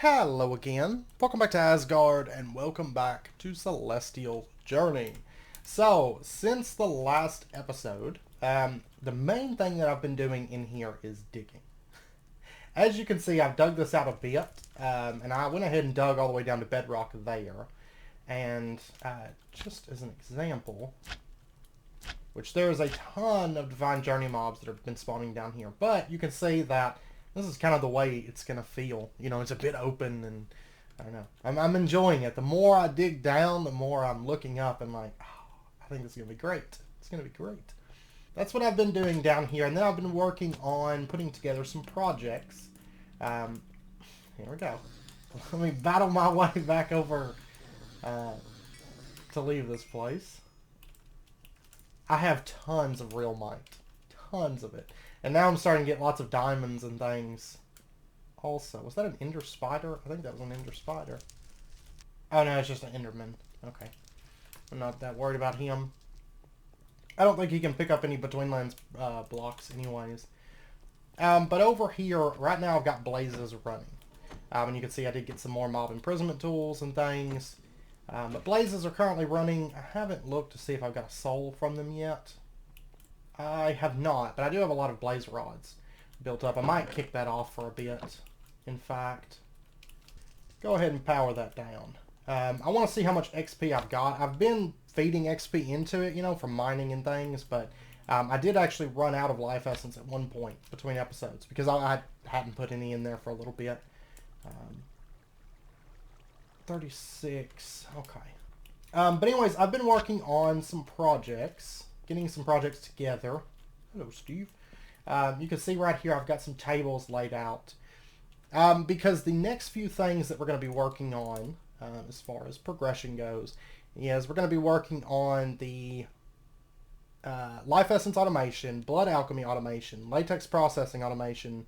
Hello again. Welcome back to Asgard and welcome back to Celestial Journey. So, since the last episode, the main thing that I've been doing in here is digging. As you can see, I've dug this out a bit, and I went ahead and dug all the way down to bedrock there. And just as an example, which there is a ton of Divine Journey mobs that have been spawning down here, but you can see that this is kind of the way it's going to feel. You know, it's a bit open and I don't know. I'm enjoying it. The more I dig down, the more I'm looking up and like, oh, I think this is going to be great. It's going to be great. That's what I've been doing down here. And then I've been working on putting together some projects. Um, Here we go. Let me battle my way back over uh, to leave this place. I have tons of real might. Tons of it. And now I'm starting to get lots of diamonds and things. Also, was that an ender spider? I think that was an ender spider. Oh no, it's just an enderman. Okay. I'm not that worried about him. I don't think he can pick up any between lands blocks anyways. But over here, right now I've got blazes running. And you can see I did get some more mob imprisonment tools and things. But blazes are currently running. I haven't looked to see if I've got a soul from them yet. I have not, but I do have a lot of blaze rods built up. I might kick that off for a bit. In fact, go ahead and power that down. I want to see how much XP I've got. I've been feeding XP into it, you know, from mining and things, but I did actually run out of life essence at one point between episodes because I hadn't put any in there for a little bit. 36, okay. But anyways, I've been working on some projects, getting some projects together. Hello, Steve. You can see right here I've got some tables laid out. Because the next few things that we're going to be working on, as far as progression goes, is we're going to be working on the life essence automation, blood alchemy automation, latex processing automation,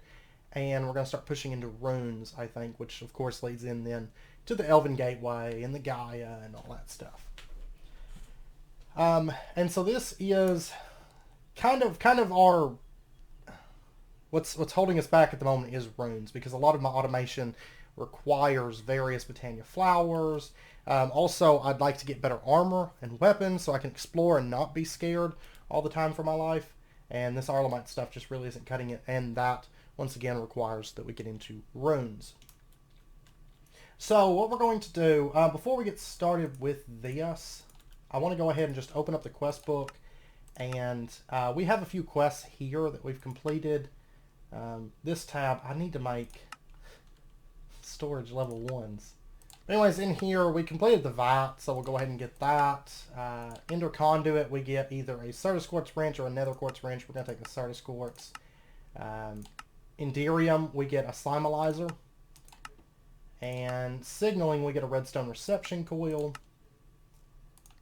and we're going to start pushing into runes, I think, which of course leads in then to the Elven Gateway and the Gaia and all that stuff. And so this is kind of our what's holding us back at the moment is runes, because a lot of my automation requires various botania flowers. Also, I'd like to get better armor and weapons so I can explore and not be scared all the time for my life. And this Arlemite stuff just really isn't cutting it, and that once again requires that we get into runes. So what we're going to do, before we get started with this, I want to go ahead and just open up the quest book, and we have a few quests here that we've completed. This tab, I need to make storage level 1s. Anyways, in here, we completed the vat, so we'll go ahead and get that. Ender Conduit, we get either a Certus Quartz Wrench or a Nether Quartz Wrench. We're going to take the Certus Quartz. Enderium, we get a Simalizer. And Signaling, we get a Redstone Reception Coil.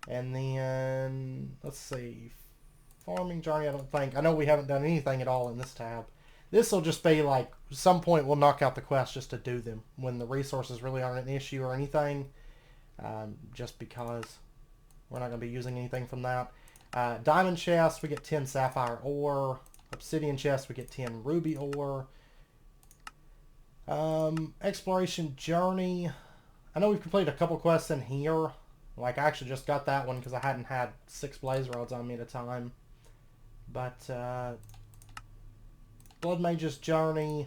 And then, let's see, Farming Journey, I don't think. I know we haven't done anything at all in this tab. This will just be like, some point we'll knock out the quest just to do them when the resources really aren't an issue or anything. Just because we're not going to be using anything from that. Diamond Chest, we get 10 Sapphire Ore. Obsidian Chest, we get 10 Ruby Ore. Exploration Journey. I know we've completed a couple quests in here. Like, I actually just got that one because I hadn't had 6 blaze rods on me at a time. But, Blood Mage's Journey,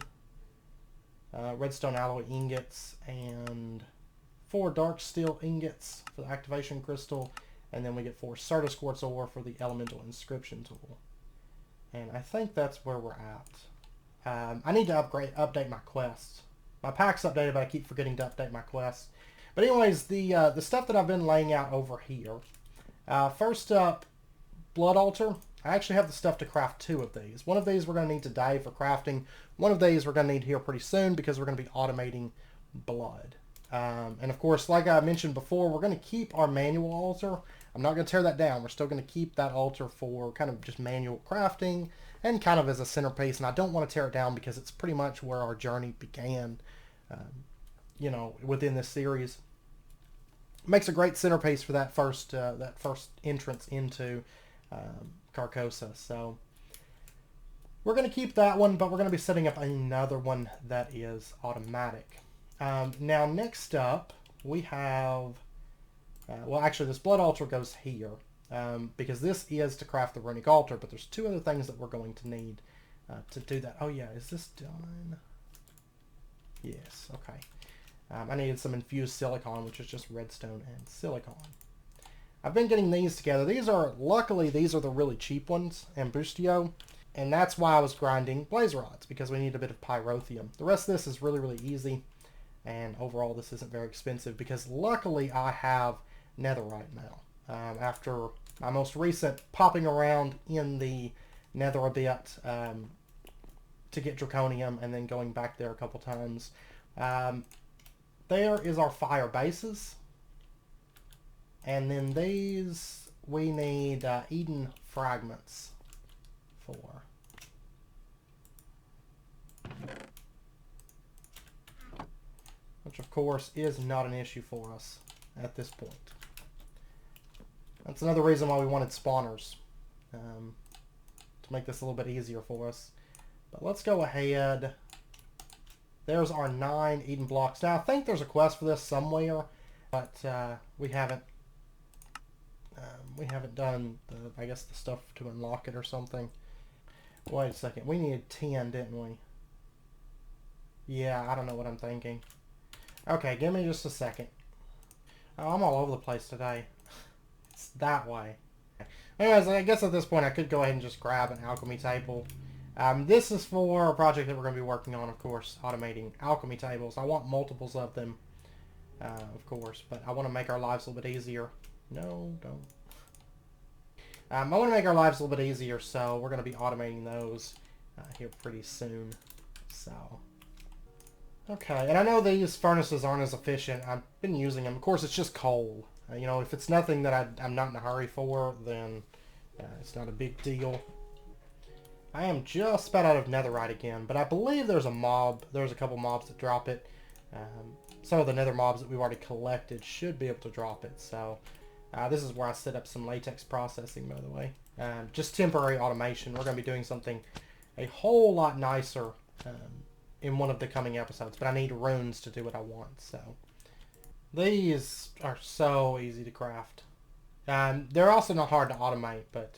Redstone Alloy Ingots, and 4 Dark Steel Ingots for the Activation Crystal, and then we get 4 Certus Quartz Ore for the Elemental Inscription Tool. And I think that's where we're at. I need to update my quests. My pack's updated, but I keep forgetting to update my quests. But anyways, the stuff that I've been laying out over here. First up, Blood Altar. I actually have the stuff to craft 2 of these. One of these we're going to need today for crafting. One of these we're going to need here pretty soon because we're going to be automating blood. And of course, like I mentioned before, we're going to keep our manual altar. I'm not going to tear that down. We're still going to keep that altar for kind of just manual crafting and kind of as a centerpiece. And I don't want to tear it down because it's pretty much where our journey began, you know, within this series. It makes a great centerpiece for that first entrance into Carcosa. So we're going to keep that one, but we're going to be setting up another one that is automatic. Now next up, we have, well actually this blood altar goes here, because this is to craft the runic altar, but there's two other things that we're going to need to do that. Oh yeah, is this done? Yes, okay. I needed some infused silicon, which is just redstone and silicon. I've been getting these together. Luckily these are the really cheap ones, and Bustio, and that's why I was grinding blaze rods, because we need a bit of pyrotheum. The rest of this is really, really easy, and overall this isn't very expensive, because luckily I have netherite now. After my most recent popping around in the nether a bit to get draconium, and then going back there a couple times. There is our fire bases. And then these we need Eden fragments for. Which of course is not an issue for us at this point. That's another reason why we wanted spawners. To make this a little bit easier for us. But let's go ahead. There's our 9 Eden blocks. Now I think there's a quest for this somewhere, but we haven't done I guess the stuff to unlock it or something. Wait a second, we needed 10, didn't we? Yeah, I don't know what I'm thinking. Okay, give me just a second. Oh, I'm all over the place today. It's that way. Anyways, I guess at this point I could go ahead and just grab an alchemy table. This is for a project that we're going to be working on, of course, automating alchemy tables. I want multiples of them, of course, but I want to make our lives a little bit easier. No, don't. I want to make our lives a little bit easier, so we're going to be automating those here pretty soon. So, okay, and I know these furnaces aren't as efficient. I've been using them. Of course, it's just coal. You know, if it's nothing that I'm not in a hurry for, then it's not a big deal. I am just about out of netherite again, but I believe there's a couple mobs that drop it. Some of the nether mobs that we've already collected should be able to drop it, so this is where I set up some latex processing, by the way. Just temporary automation. We're going to be doing something a whole lot nicer in one of the coming episodes, but I need runes to do what I want, so. These are so easy to craft. They're also not hard to automate, but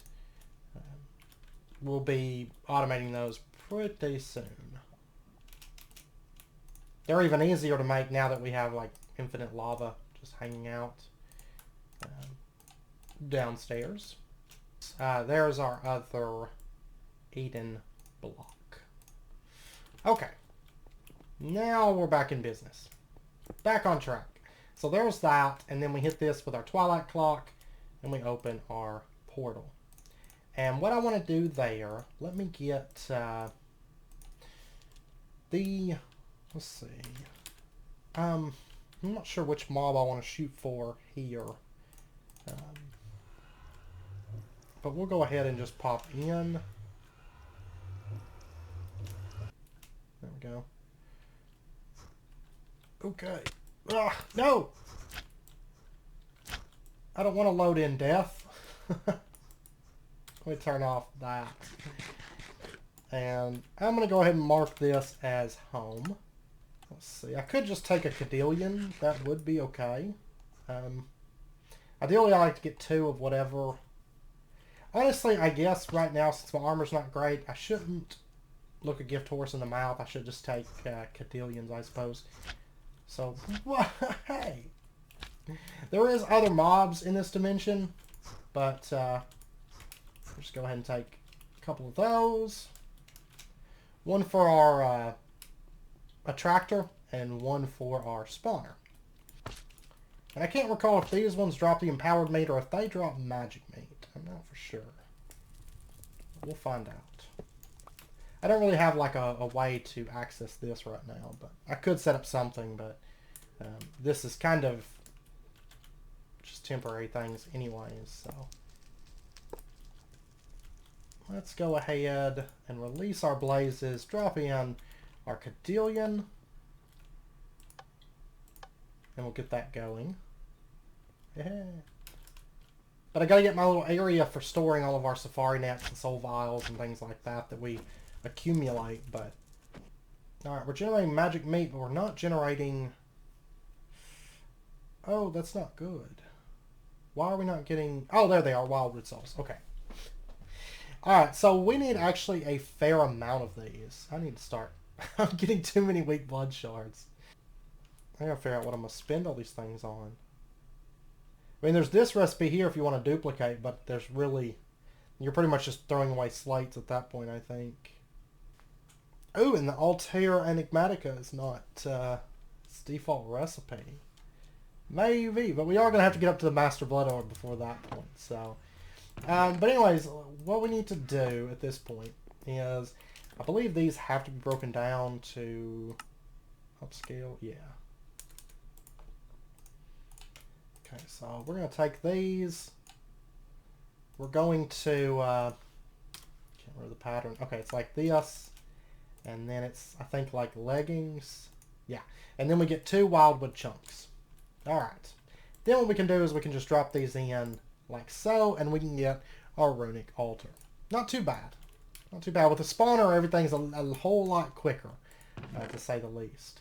we'll be automating those pretty soon. They're even easier to make now that we have like infinite lava just hanging out downstairs. There's our other Eden block. Okay, now we're back in business. Back on track. So there's that, and then we hit this with our Twilight clock, and we open our portal. And what I want to do there, let me get let's see. I'm not sure which mob I want to shoot for here. But we'll go ahead and just pop in. There we go. Okay. Ugh, no! I don't want to load in death. Let me turn off that. And I'm going to go ahead and mark this as home. Let's see. I could just take a Cadillion. That would be okay. Ideally, I like to get 2 of whatever. Honestly, I guess right now, since my armor's not great, I shouldn't look a gift horse in the mouth. I should just take Cadillions, I suppose. So, hey! There is other mobs in this dimension, but just go ahead and take a couple of those. One for our attractor, and one for our spawner. And I can't recall if these ones drop the empowered meat or if they drop magic meat. I'm not for sure. We'll find out. I don't really have like a way to access this right now, but I could set up something, but this is kind of just temporary things anyways, so. Let's go ahead and release our blazes, drop in our Cadillion, and we'll get that going. Yeah. But I gotta get my little area for storing all of our safari nets and soul vials and things like that that we accumulate, but Alright, we're generating magic meat, but we're not generating... Oh, that's not good. Why are we not getting... Oh, there they are, Wildwood souls. Okay. Alright, so we need actually a fair amount of these. I need to start... I'm getting too many weak blood shards. I gotta figure out what I'm gonna spend all these things on. I mean, there's this recipe here if you want to duplicate, but there's really... You're pretty much just throwing away slates at that point, I think. Oh, and the Altera Enigmatica is not its default recipe. Maybe, but we are going to have to get up to the Master Blood Orb before that point. So, but anyways, what we need to do at this point is, I believe these have to be broken down to upscale. Yeah. Okay, so we're going to take these. We're going to, can't remember the pattern. Okay, it's like this. And then it's, I think, like leggings. Yeah. And then we get 2 Wildwood chunks. Alright. Then what we can do is we can just drop these in like so, and we can get our runic altar. Not too bad. Not too bad. With the spawner, everything's a whole lot quicker, to say the least.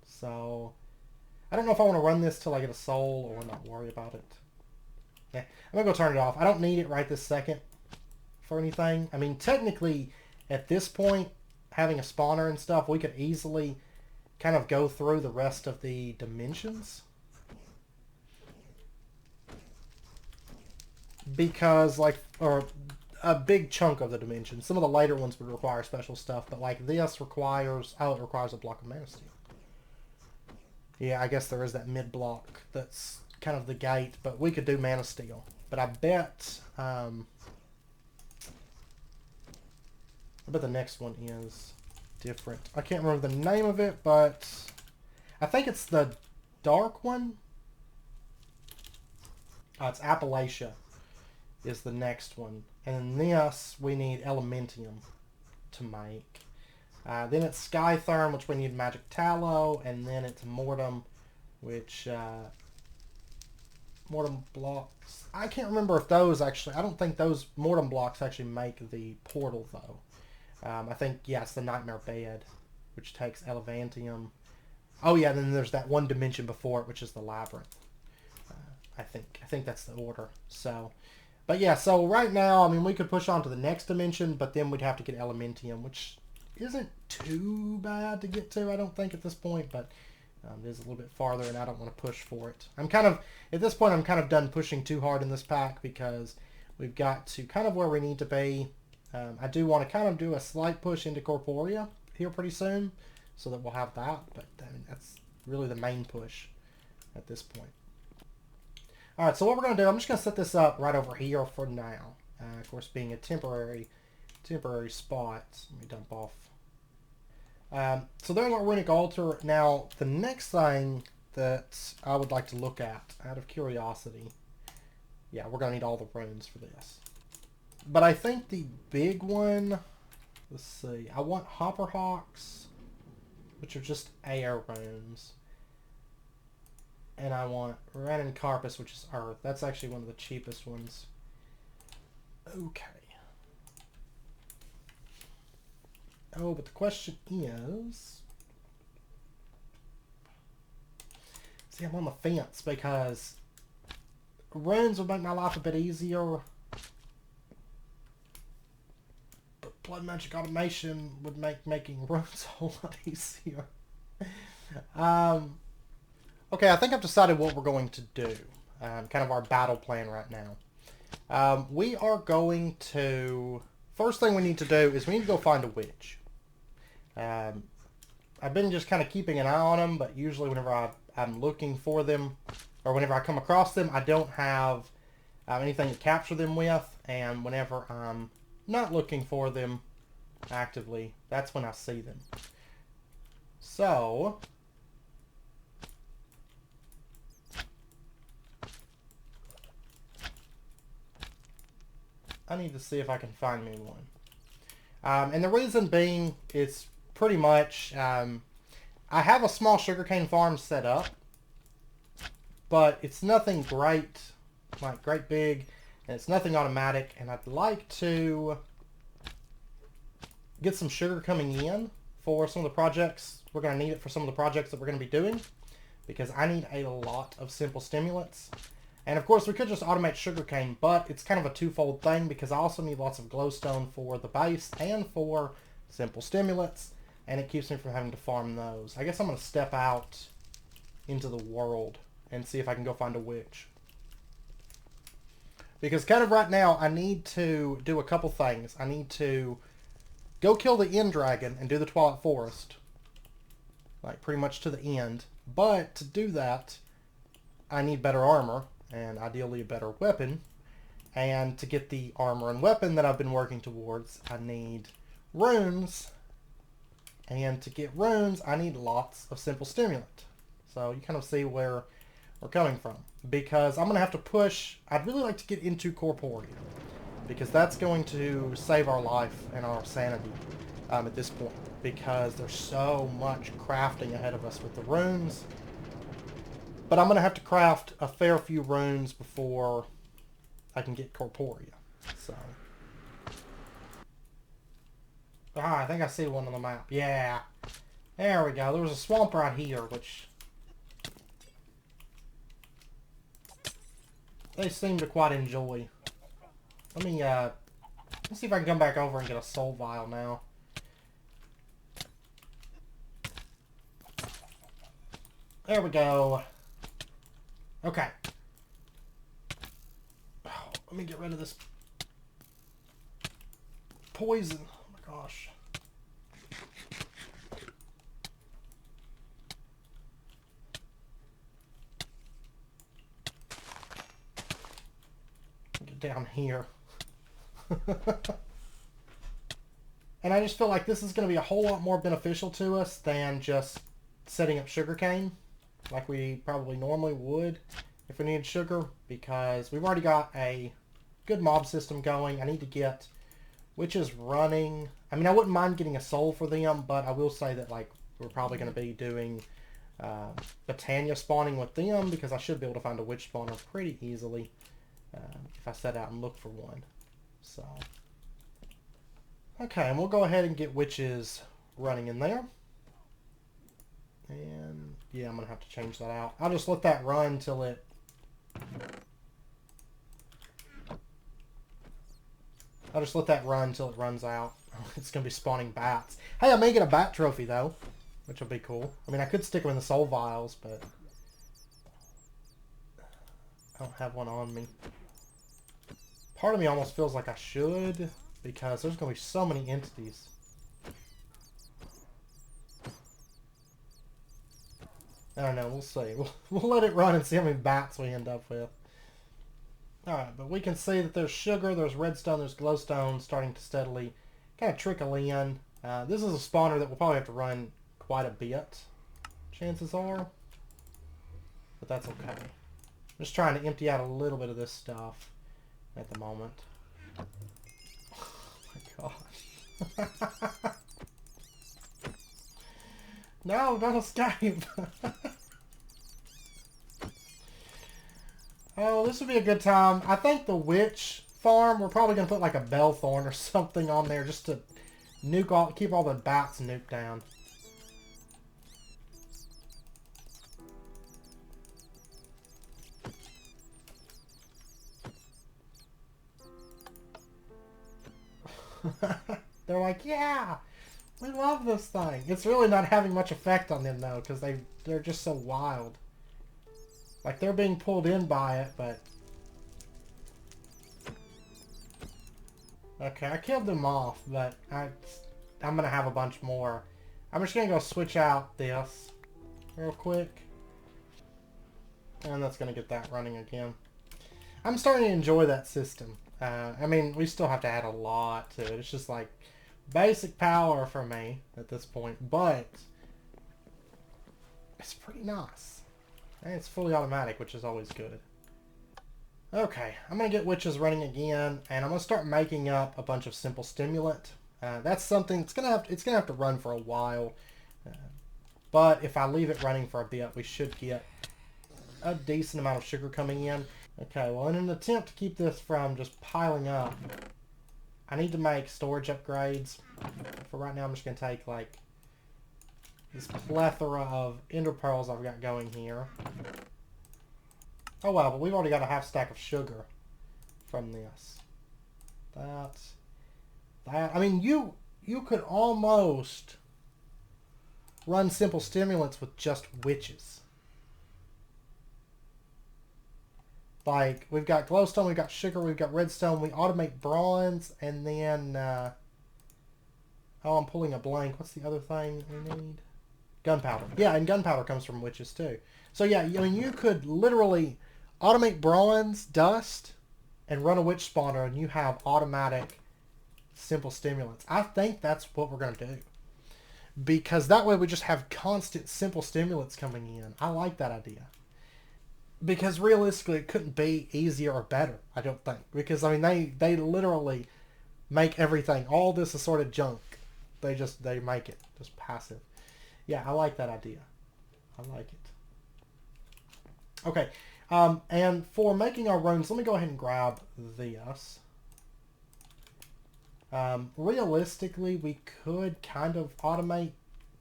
So, I don't know if I want to run this till I get a soul or not worry about it. Yeah, I'm going to go turn it off. I don't need it right this second for anything. I mean, technically, at this point, having a spawner and stuff, we could easily kind of go through the rest of the dimensions. Because, like, or a big chunk of the dimensions. Some of the later ones would require special stuff, but like this requires, oh, it requires a block of mana steel. Yeah, I guess there is that mid block that's kind of the gate, but we could do mana steel. But I bet the next one is different. I can't remember the name of it, but I think it's the dark one. It's Appalachia is the next one. And then this, we need Elementium to make. Then it's Skytherm, which we need Magic Tallow, and then it's Mortem, which Mortem blocks. I can't remember if those actually, I don't think those Mortem blocks actually make the portal, though. I think, yeah, it's the Nightmare Bed, which takes Elevantium. Oh, yeah, then there's that one dimension before it, which is the Labyrinth. I think that's the order. So, but yeah, so right now, I mean, we could push on to the next dimension, but then we'd have to get Elementium, which isn't too bad to get to, I don't think, at this point, but it is a little bit farther, and I don't want to push for it. I'm kind of, at this point, I'm kind of done pushing too hard in this pack, because we've got to kind of where we need to be. I do want to kind of do a slight push into Corporea here pretty soon, so that we'll have that, but I mean, that's really the main push at this point. Alright, so what we're going to do, I'm just going to set this up right over here for now. Of course, being a temporary spot. Let me dump off. So there's our runic altar. Now, the next thing that I would like to look at, out of curiosity, yeah, we're going to need all the runes for this. But I think the big one, let's see, I want Hopper Hawks, which are just air runes. And I want Rune Carpus, which is earth. That's actually one of the cheapest ones. Okay. Oh, but the question is... See, I'm on the fence because runes would make my life a bit easier. But Blood Magic Automation would make making runes a whole lot easier. Okay, I think I've decided what we're going to do. Kind of our battle plan right now. We are going to... First thing we need to do is we need to go find a witch. I've been just kind of keeping an eye on them, but usually whenever I'm looking for them, or whenever I come across them, I don't have anything to capture them with, and whenever I'm not looking for them actively, that's when I see them. So... I need to see if I can find me one. And the reason being, it's pretty much, I have a small sugarcane farm set up, but it's nothing great, like great big, and it's nothing automatic, and I'd like to get some sugar coming in for some of the projects. We're going to need it for some of the projects that we're going to be doing, because I need a lot of simple stimulants. And of course we could just automate sugarcane, but it's kind of a twofold thing, because I also need lots of glowstone for the base and for simple stimulants, and it keeps me from having to farm those. I guess I'm going to step out into the world and see if I can go find a witch. Because kind of right now I need to do a couple things. I need to go kill the end dragon and do the Twilight Forest, like pretty much to the end. But to do that, I need better armor, and ideally a better weapon. And to get the armor and weapon that I've been working towards, I need runes. And to get runes, I need lots of simple stimulant. So you kind of see where we're coming from. Because I'm going to have to push, I'd really like to get into corporea, because that's going to save our life and our sanity at this point. Because there's so much crafting ahead of us with the runes. But I'm going to have to craft a fair few runes before I can get corporea. So. Ah, I think I see one on the map. Yeah. There we go. There was a swamp right here, which they seem to quite enjoy. Let's see if I can come back over and get a soul vial now. There we go. Okay. Oh, let me get rid of this poison. Oh my gosh. Get down here. And I just feel like this is going to be a whole lot more beneficial to us than just setting up sugarcane like we probably normally would if we needed sugar, because we've already got a good mob system going. I need to get witches running. I mean, I wouldn't mind getting a soul for them, but I will say that like we're probably going to be doing botania spawning with them, because I should be able to find a witch spawner pretty easily if I set out and look for one. So, okay, and we'll go ahead and get witches running in there. And yeah, I'm going to have to change that out. I'll just let that run till it... I'll just let that run till it runs out. It's going to be spawning bats. Hey, I may get a bat trophy, though, which will be cool. I mean, I could stick them in the soul vials, but I don't have one on me. Part of me almost feels like I should, because there's going to be so many entities. I don't know, we'll see. We'll let it run and see how many bats we end up with. Alright, but we can see that there's sugar, there's redstone, there's glowstone starting to steadily kind of trickle in. This is a spawner that we'll probably have to run quite a bit, chances are. But that's okay. I'm just trying to empty out a little bit of this stuff at the moment. Oh my gosh. No, don't escape. Oh, this would be a good time. I think the witch farm, we're probably going to put like a bellthorn or something on there just to nuke all, keep all the bats nuked down. They're like, yeah, we love this thing. It's really not having much effect on them though, because they're just so wild. Like, they're being pulled in by it, but... Okay, I killed them off, but I'm going to have a bunch more. I'm just going to go switch out this real quick. And that's going to get that running again. I'm starting to enjoy that system. I mean, we still have to add a lot to it. It's just like basic power for me at this point, but it's pretty nice. And it's fully automatic, which is always good. Okay, I'm going to get witches running again, and I'm going to start making up a bunch of simple stimulant. That's something it's going to have to run for a while. But if I leave it running for a bit, we should get a decent amount of sugar coming in. Okay, well, in an attempt to keep this from just piling up, I need to make storage upgrades. For right now, I'm just going to take like this plethora of ender pearls I've got going here. Oh well, but we've already got a half stack of sugar from this. I mean, you could almost run simple stimulants with just witches. Like, we've got glowstone, we've got sugar, we've got redstone, we automate bronze, and then, oh, I'm pulling a blank. What's the other thing we need? Gunpowder. Yeah, and gunpowder comes from witches, too. So, yeah, I mean, you could literally automate bronze, dust, and run a witch spawner, and you have automatic simple stimulants. I think that's what we're going to do. Because that way we just have constant simple stimulants coming in. I like that idea. Because realistically, it couldn't be easier or better, I don't think. Because, I mean, they literally make everything. All this assorted junk. They make it. Just passive. Yeah, I like that idea. I like it. Okay. And for making our runes, let me go ahead and grab this. Realistically, we could kind of automate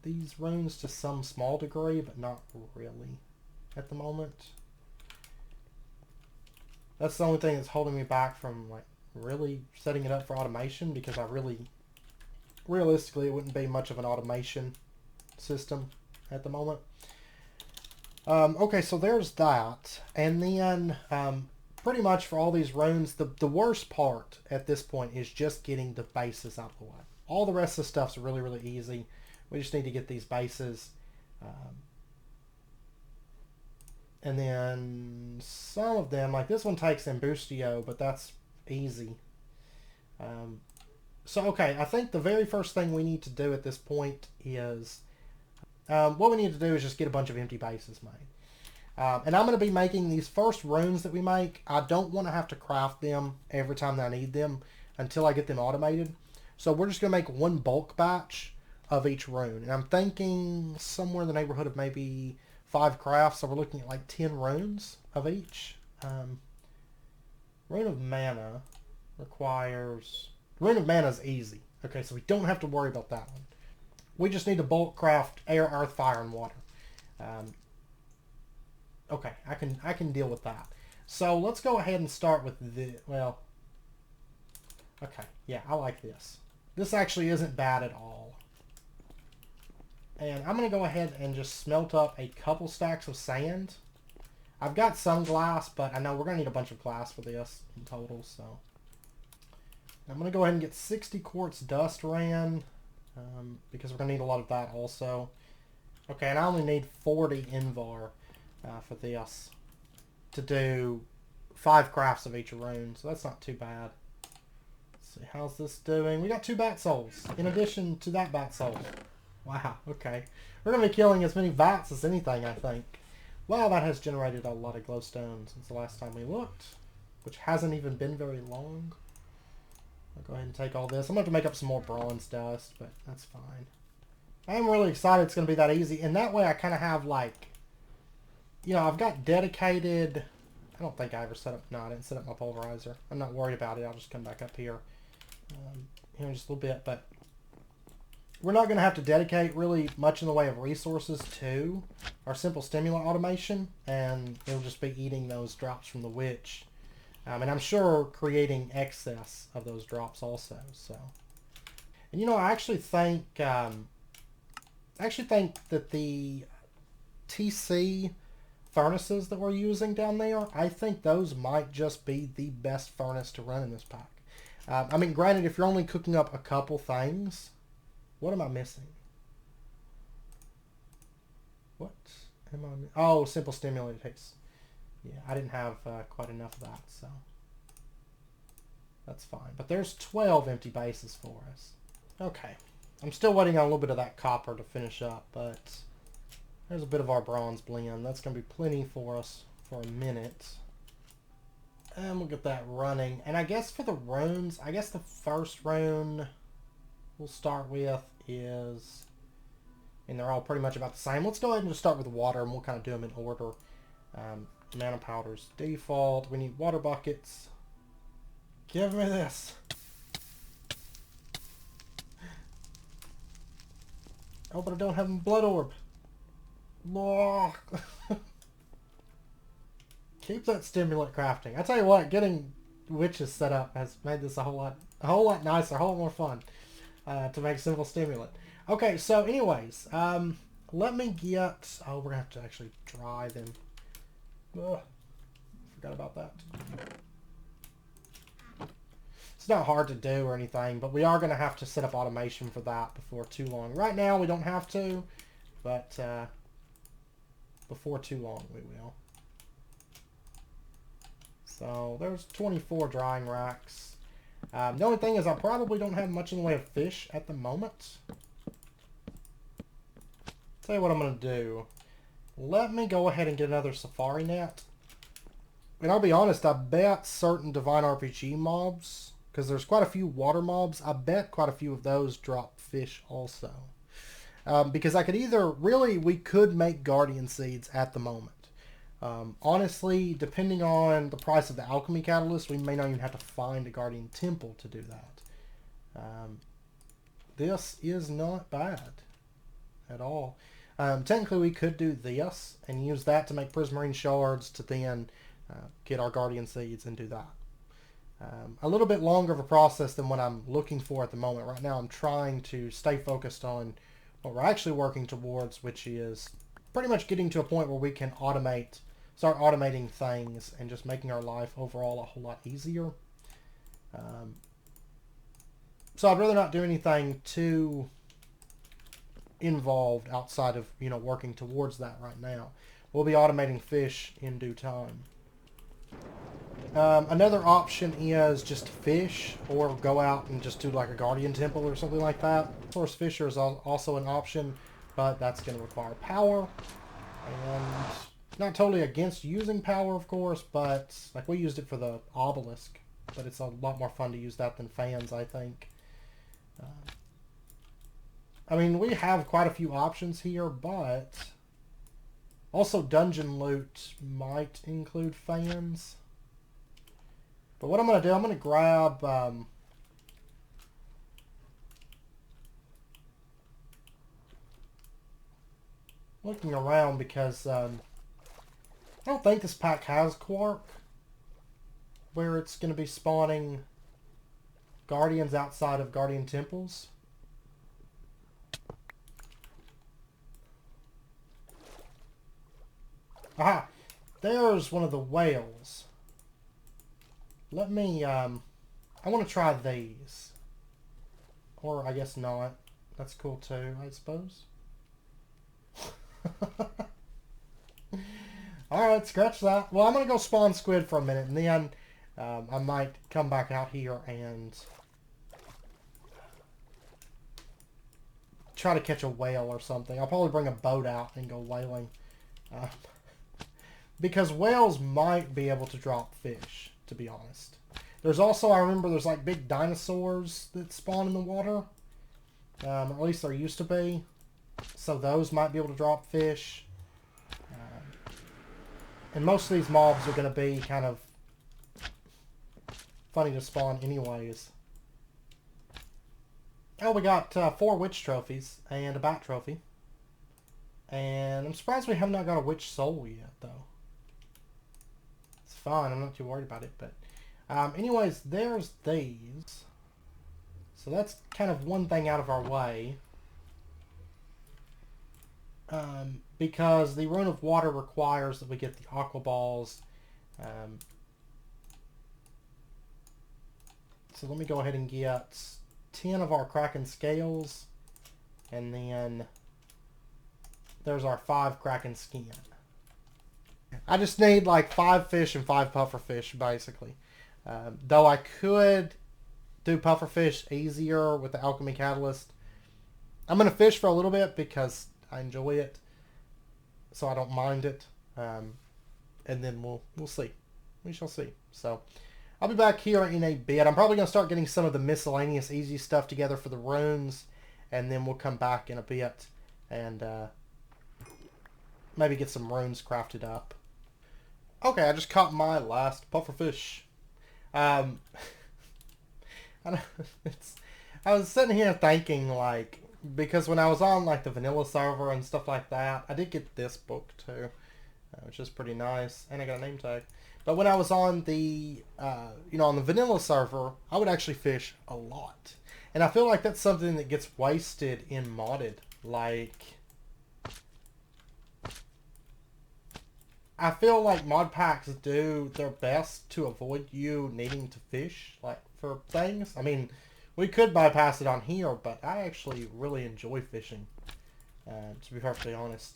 these runes to some small degree, but not really at the moment. That's the only thing that's holding me back from like really setting it up for automation, because realistically, it wouldn't be much of an automation system at the moment. Okay, so there's that. And then pretty much for all these runes, the worst part at this point is just getting the bases out of the way. All the rest of the stuff's really, really easy. We just need to get these bases. And then some of them, like this one takes Embustio, but that's easy. So, okay, I think the very first thing we need to do at this point is... what we need to do is just get a bunch of empty bases made. And I'm going to be making these first runes that we make. I don't want to have to craft them every time that I need them until I get them automated. So we're just going to make one bulk batch of each rune. And I'm thinking somewhere in the neighborhood of maybe 5 crafts. So we're looking at like 10 runes of each. Rune of Mana requires... Rune of Mana is easy. Okay, so we don't have to worry about that one. We just need to bulk craft air, earth, fire, and water. Okay, I can deal with that. So let's go ahead and start with the, well, okay, yeah, I like this. This actually isn't bad at all. And I'm going to go ahead and just smelt up a couple stacks of sand. I've got some glass, but I know we're going to need a bunch of glass for this in total, so. I'm going to go ahead and get 60 quartz dust ran. Because we're going to need a lot of that also. Okay, and I only need 40 Invar for this to do 5 crafts of each rune, so that's not too bad. Let's see, how's this doing? We got 2 bat souls in addition to that bat soul. Wow, okay. We're going to be killing as many bats as anything, I think. Wow, that has generated a lot of glowstone since the last time we looked, which hasn't even been very long. I'll go ahead and take all this. I'm going to have to make up some more bronze dust, but that's fine. I am really excited it's going to be that easy. And that way I kind of have like, you know, I've got dedicated... I don't think I ever set up... No, I didn't set up my pulverizer. I'm not worried about it. I'll just come back up here in just a little bit. But we're not going to have to dedicate really much in the way of resources to our simple stimulant automation. And it'll just be eating those drops from the witch. And I'm sure creating excess of those drops also. So, and you know, I actually think that the TC furnaces that we're using down there, I think those might just be the best furnace to run in this pack. I mean, granted, if you're only cooking up a couple things, what am I missing? What am I? Oh, simple stimulated haste. Yeah, I didn't have quite enough of that, so that's fine. But there's 12 empty bases for us. Okay. I'm still waiting on a little bit of that copper to finish up, but there's a bit of our bronze blend. That's going to be plenty for us for a minute. And we'll get that running. And I guess for the runes, I guess the first rune we'll start with is... and they're all pretty much about the same. Let's go ahead and just start with water, and we'll kind of do them in order. Mana powders default. We need water buckets. Give me this. Oh, but I don't have a blood orb. Oh. Keep that stimulant crafting. I tell you what, getting witches set up has made this a whole lot nicer, a whole lot more fun to make simple stimulant. Okay, so anyways, let me get. Oh, we're gonna have to actually dry them. Ugh, forgot about that. It's not hard to do or anything, but we are going to have to set up automation for that before too long. Right now, we don't have to, but before too long, we will. So, there's 24 drying racks. The only thing is I probably don't have much in the way of fish at the moment. Tell you what I'm going to do. Let me go ahead and get another safari net. And I'll be honest, I bet certain Divine RPG mobs, because there's quite a few water mobs, I bet quite a few of those drop fish also. Because I could either, really, we could make Guardian Seeds at the moment. Honestly, depending on the price of the alchemy catalyst, we may not even have to find a Guardian Temple to do that. This is not bad at all. Technically, we could do this and use that to make prismarine shards to then get our Guardian Seeds and do that. A little bit longer of a process than what I'm looking for at the moment. Right now, I'm trying to stay focused on what we're actually working towards, which is pretty much getting to a point where we can start automating things and just making our life overall a whole lot easier. So I'd rather not do anything too involved outside of, working towards that right now. We'll be automating fish in due time. Another option is just fish, or go out and just do like a Guardian Temple or something like that. Of course, Fisher is also an option, but that's going to require power. And not totally against using power, of course, but like we used it for the obelisk. But it's a lot more fun to use that than fans, I think. I mean, we have quite a few options here, but also dungeon loot might include fans. But what I'm going to do, I'm going to grab looking around because I don't think this pack has Quark where it's going to be spawning Guardians outside of Guardian Temples. Aha! There's one of the whales. Let me, I want to try these. Or I guess not. That's cool too, I suppose. Alright, scratch that. Well, I'm going to go spawn squid for a minute, and then I might come back out here and try to catch a whale or something. I'll probably bring a boat out and go whaling. Because whales might be able to drop fish, to be honest. There's also, I remember there's like big dinosaurs that spawn in the water. Or at least there used to be. So those might be able to drop fish. And most of these mobs are going to be kind of funny to spawn anyways. Oh, we got 4 witch trophies and a bat trophy. And I'm surprised we have not got a witch soul yet, though. It's fine, I'm not too worried about it, but... anyways, there's these. So that's kind of one thing out of our way. Because the Rune of Water requires that we get the Aqua Balls. So let me go ahead and get 10 of our Kraken Scales. And then there's our 5 Kraken Skin. I just need like 5 fish and 5 pufferfish, basically. Though I could do pufferfish easier with the alchemy catalyst. I'm going to fish for a little bit because I enjoy it, so I don't mind it. And then we'll see. We shall see. So I'll be back here in a bit. I'm probably going to start getting some of the miscellaneous easy stuff together for the runes, and then we'll come back in a bit and maybe get some runes crafted up. Okay, I just caught my last pufferfish. I was sitting here thinking, like, because when I was on like the vanilla server and stuff like that, I did get this book too, which is pretty nice, and I got a name tag. But when I was on the, on the vanilla server, I would actually fish a lot. And I feel like that's something that gets wasted in modded. Like, I feel like mod packs do their best to avoid you needing to fish, like, for things. I mean, we could bypass it on here, but I actually really enjoy fishing, to be perfectly honest.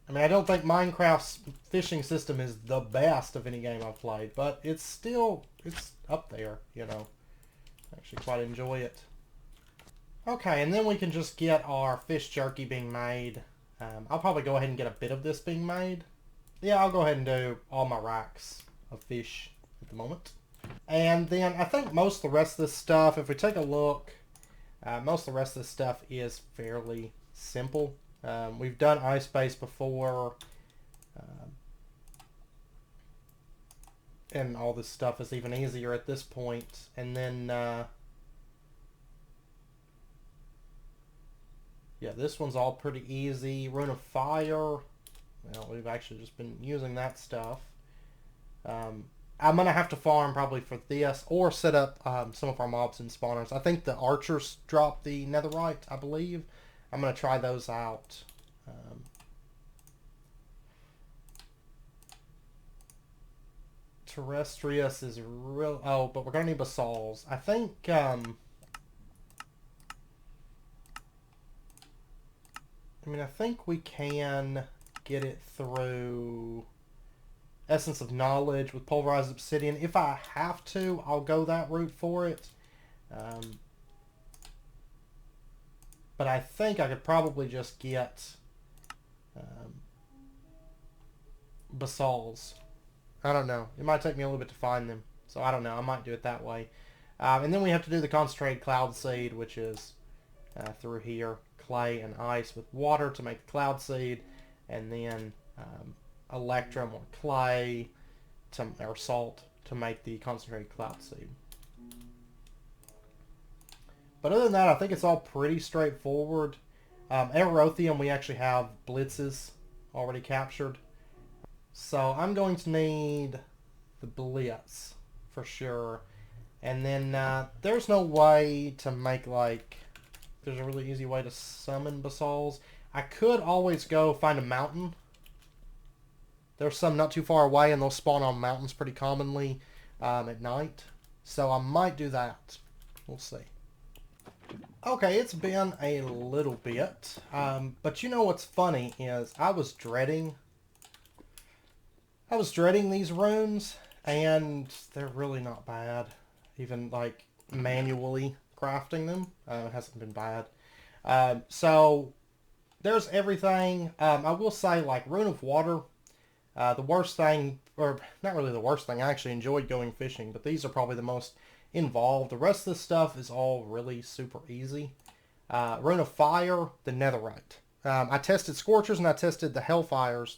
I mean, I don't think Minecraft's fishing system is the best of any game I've played, but it's up there, you know. I actually quite enjoy it. Okay, and then we can just get our fish jerky being made. I'll probably go ahead and get a bit of this being made. Yeah, I'll go ahead and do all my racks of fish at the moment. And then I think most of the rest of this stuff, if we take a look, most of the rest of this stuff is fairly simple. We've done ice base before, and all this stuff is even easier at this point. And then, yeah, this one's all pretty easy. Rune of Fire. Well, we've actually just been using that stuff. I'm going to have to farm probably for this, or set up some of our mobs and spawners. I think the archers drop the netherite, I believe. I'm going to try those out. Terrestrius is real... Oh, but we're going to need basalts. I think... I mean, I think we can get it through Essence of Knowledge with Pulverized Obsidian. If I have to, I'll go that route for it. But I think I could probably just get basalts. I don't know. It might take me a little bit to find them. So I don't know. I might do it that way. And then we have to do the concentrated cloud seed, which is through here. Clay and ice with water to make the cloud seed. And then electrum or clay or salt to make the concentrated cloud seed. But other than that, I think it's all pretty straightforward. Aerothium, we actually have blitzes already captured. So I'm going to need the blitz for sure. And then there's no way to make, like, there's a really easy way to summon basalts. I could always go find a mountain. There's some not too far away, and they'll spawn on mountains pretty commonly at night. So I might do that. We'll see. Okay, it's been a little bit. But you know what's funny is I was dreading these runes, and they're really not bad. Even, like, manually crafting them, it hasn't been bad. So there's everything. I will say, like, Rune of Water, the worst thing, or not really the worst thing, I actually enjoyed going fishing, but these are probably the most involved. The rest of this stuff is all really super easy. Rune of Fire, the netherite. I tested Scorchers and I tested the Hellfires,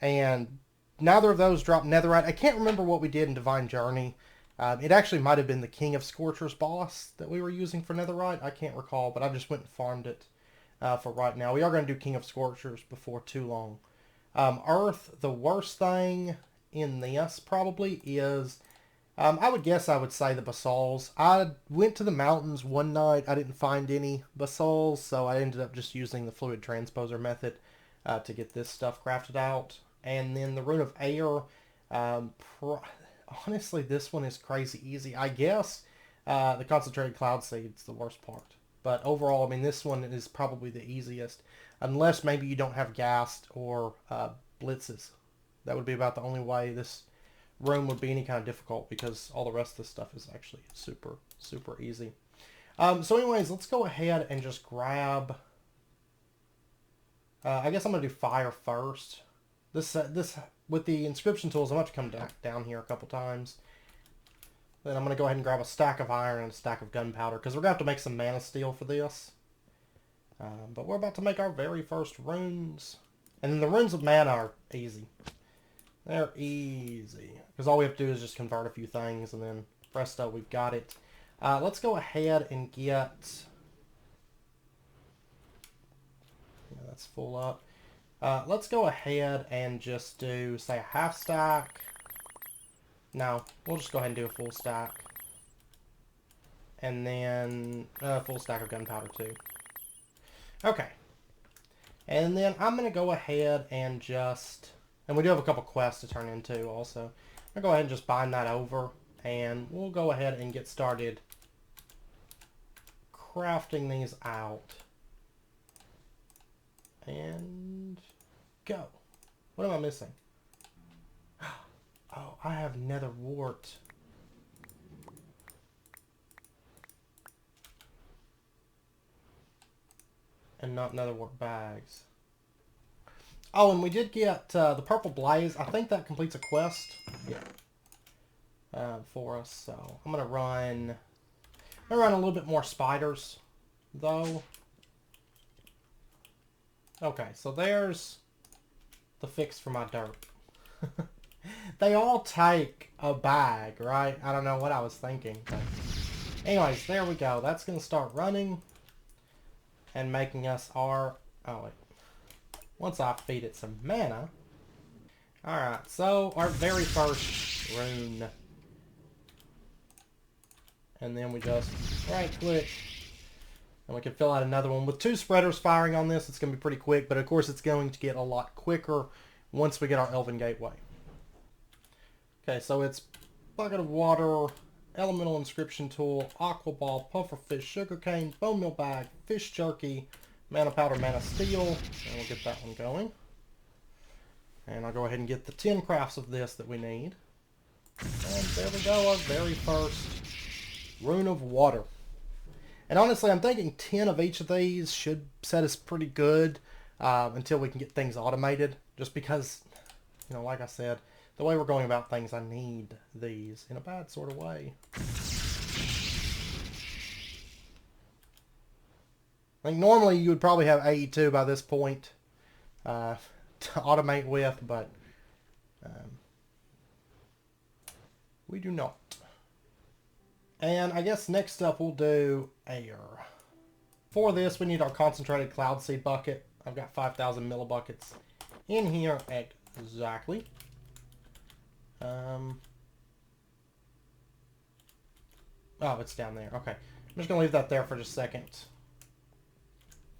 and neither of those dropped netherite. I can't remember what we did in Divine Journey. It actually might have been the King of Scorchers boss that we were using for netherite. I can't recall, but I just went and farmed it for right now. We are going to do King of Scorchers before too long. Earth, the worst thing in this probably is, I would say the basalts. I went to the mountains one night. I didn't find any basalts, so I ended up just using the fluid transposer method to get this stuff crafted out. And then the Rune of Air, honestly, this one is crazy easy. I guess the concentrated cloud seed's the worst part. But overall, I mean, this one is probably the easiest. Unless maybe you don't have ghast or blitzes. That would be about the only way this room would be any kind of difficult, because all the rest of the stuff is actually super, super easy. So anyways, let's go ahead and just grab... I guess I'm going to do fire first. This with the inscription tools, I'm going to have to come down here a couple times. Then I'm going to go ahead and grab a stack of iron and a stack of gunpowder, because we're going to have to make some mana steel for this. But we're about to make our very first runes. And then the runes of mana are easy. They're easy. Because all we have to do is just convert a few things, and then presto, we've got it. Let's go ahead and get... that's full up. Let's go ahead and just do, say, a half stack. No, we'll just go ahead and do a full stack. And then a full stack of gunpowder too. Okay. And then I'm going to go ahead and just... And we do have a couple quests to turn into also. I'm going to go ahead and just bind that over. And we'll go ahead and get started crafting these out. And go. What am I missing? Oh, I have nether wart. And not nether wart bags. Oh, and we did get the purple blaze. I think that completes a quest. Yeah. For us. So I'm gonna run a little bit more spiders, though. Okay, so there's the fix for my dirt. They all take a bag, right? I don't know what I was thinking. But anyways, there we go. That's going to start running and making us our... Oh, wait. Once I feed it some mana. Alright, so our very first rune. And then we just right-click. And we can fill out another one. With 2 spreaders firing on this, it's going to be pretty quick. But of course, it's going to get a lot quicker once we get our Elven Gateway. Okay, so it's bucket of water, elemental inscription tool, aqua ball, pufferfish, sugarcane, bone meal bag, fish jerky, mana powder, mana steel. And we'll get that one going. And I'll go ahead and get the 10 crafts of this that we need. And there we go, our very first rune of water. And honestly, I'm thinking 10 of each of these should set us pretty good until we can get things automated. Just because, you know, like I said, the way we're going about things, I need these in a bad sort of way. I think normally you would probably have 82 by this point to automate with, but we do not. And I guess next up we'll do air. For this, we need our concentrated cloud seed bucket. I've got 5,000 millibuckets in here exactly. Oh, it's down there. Okay. I'm just going to leave that there for just a second.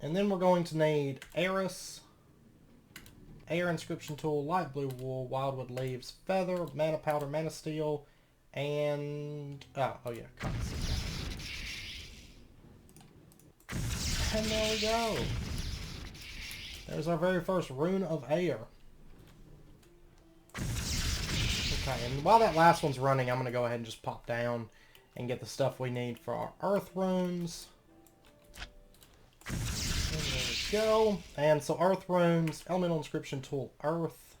And then we're going to need Eris, Air Inscription Tool, Light Blue Wool, Wildwood Leaves, Feather, Mana Powder, Mana Steel, and... Oh yeah, cotton seed. And there we go. There's our very first rune of air. Okay, and while that last one's running, I'm going to go ahead and just pop down and get the stuff we need for our earth runes. And there we go. And so earth runes, elemental inscription tool, earth,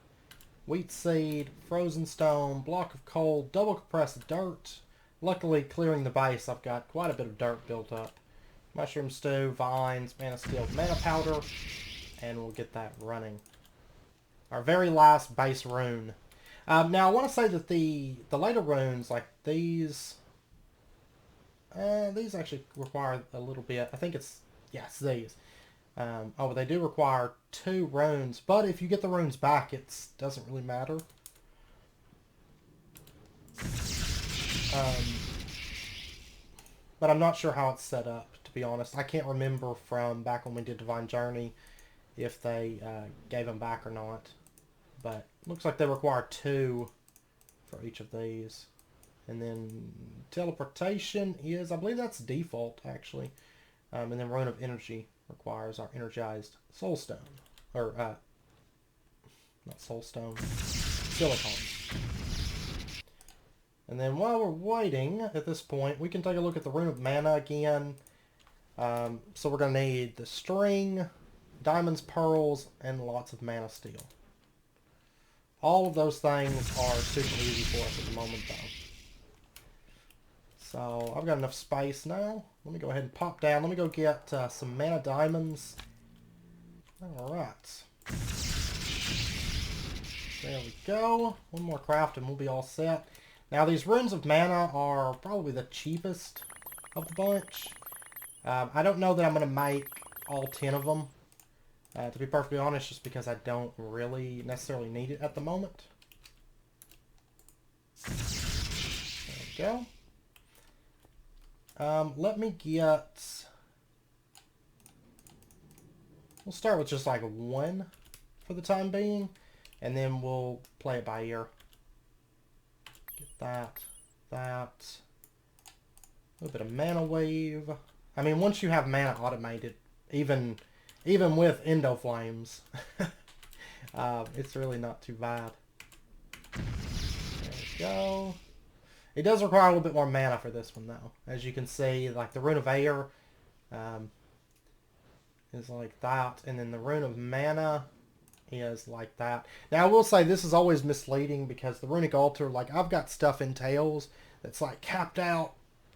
wheat seed, frozen stone, block of coal, double compressed dirt. Luckily, clearing the base, I've got quite a bit of dirt built up. Mushroom stew, vines, mana steel, mana powder, and we'll get that running. Our very last base rune. Now, I want to say that the later runes, like these actually require a little bit. I think it's, yes, these. Oh, they do require 2 runes, but if you get the runes back, it doesn't really matter. But I'm not sure how it's set up, to be honest. I can't remember from back when we did Divine Journey if they gave them back or not. But looks like they require 2 for each of these. And then teleportation is, I believe that's default, actually. And then Rune of Energy requires our energized soulstone. Or, not soulstone, silicon. And then while we're waiting at this point, we can take a look at the Rune of Mana again. So we're going to need the string, diamonds, pearls, and lots of mana steel. All of those things are super easy for us at the moment, though. So I've got enough space now. Let me go ahead and pop down. Let me go get some mana diamonds. Alright. There we go. One more craft and we'll be all set. Now these runes of mana are probably the cheapest of the bunch. I don't know that I'm going to make all 10 of them. To be perfectly honest, just because I don't really necessarily need it at the moment. There we go. Let me get... We'll start with just like 1 for the time being, and then we'll play it by ear. Get that, that. A little bit of mana wave. I mean, once you have mana automated, even with Endo Flames, it's really not too bad. There we go. It does require a little bit more mana for this one, though. As you can see, like the Rune of Air is like that, and then the Rune of Mana is like that. Now, I will say this is always misleading because the Runic Altar, like I've got stuff in Tails that's like capped out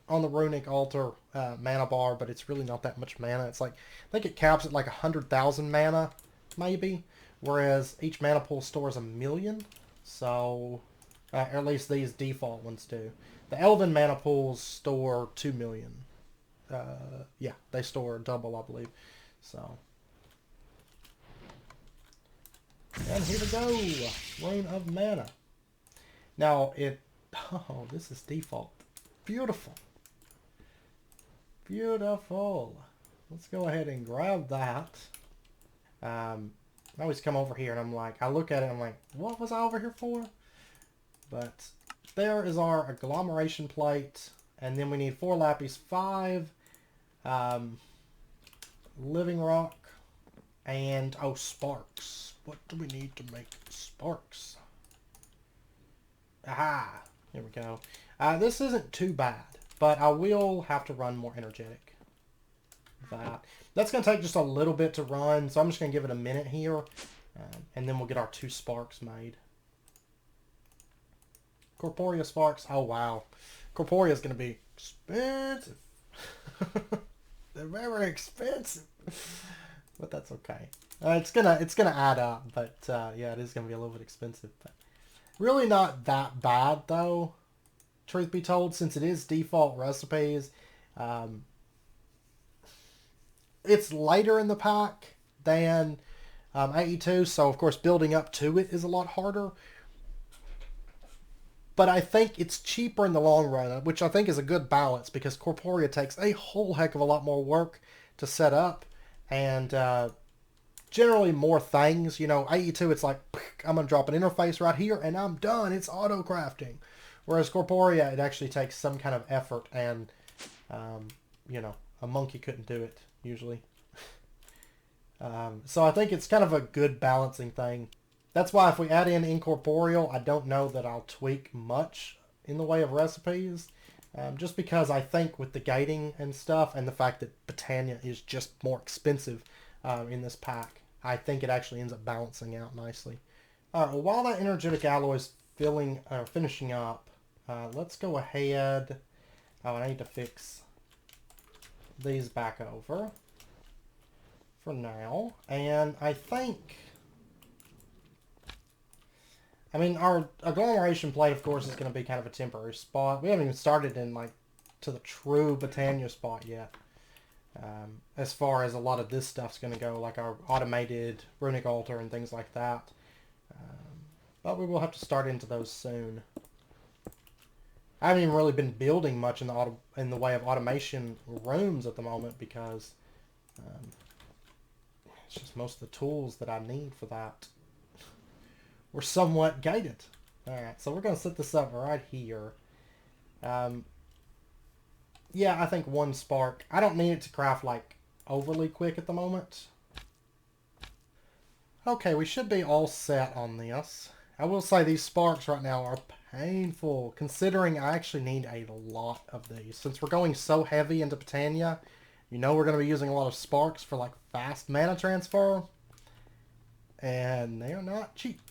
on the Runic Altar mana bar, but it's really not that much mana. It's like, I think it caps at like 100,000 mana, maybe, whereas each mana pool stores 1,000,000. So, or at least these default ones do. The Elven mana pools store 2,000,000. Yeah, they store double, I believe. So, and here we go, Rune of Mana. Now oh, this is default. Beautiful. Beautiful. Let's go ahead and grab that. I always come over here and I'm like, I look at it and I'm like, what was I over here for? But there is our agglomeration plate. And then we need 4 lapis, 5 living rock, and oh, sparks. What do we need to make sparks? Aha! Here we go. This isn't too bad, but I will have to run more energetic. That's going to take just a little bit to run, so I'm just going to give it a minute here, and then we'll get our 2 sparks made. Corporea sparks. Oh, wow. Corporea is going to be expensive. They're very expensive. But that's okay. It's gonna add up, but yeah, it is gonna be a little bit expensive. But really not that bad though, truth be told, since it is default recipes. It's later in the pack than AE2, so of course building up to it is a lot harder. But I think it's cheaper in the long run, which I think is a good balance because Corporea takes a whole heck of a lot more work to set up, and generally more things. You know, AE2, it's like, I'm going to drop an interface right here and I'm done. It's auto crafting. Whereas Corporea, it actually takes some kind of effort, and, you know, a monkey couldn't do it, usually. So I think it's kind of a good balancing thing. That's why if we add in incorporeal, I don't know that I'll tweak much in the way of recipes. Just because I think with the gating and stuff, and the fact that botania is just more expensive in this pack, I think it actually ends up balancing out nicely. Alright, well, while that energetic alloy is finishing up, let's go ahead. Oh, and I need to fix these back over for now. And I think... I mean, our agglomeration plate, of course, is going to be kind of a temporary spot. We haven't even started in, like, to the true botania spot yet. As far as a lot of this stuff's going to go, like our automated runic altar and things like that. But we will have to start into those soon. I haven't even really been building much in the way of automation rooms at the moment because it's just most of the tools that I need for that. We're somewhat gated. Alright, so we're going to set this up right here. Yeah, I think 1 spark. I don't need it to craft, like, overly quick at the moment. Okay, we should be all set on this. I will say these sparks right now are painful, considering I actually need a lot of these. Since we're going so heavy into botania, you know we're going to be using a lot of sparks for, like, fast mana transfer. And they are not cheap.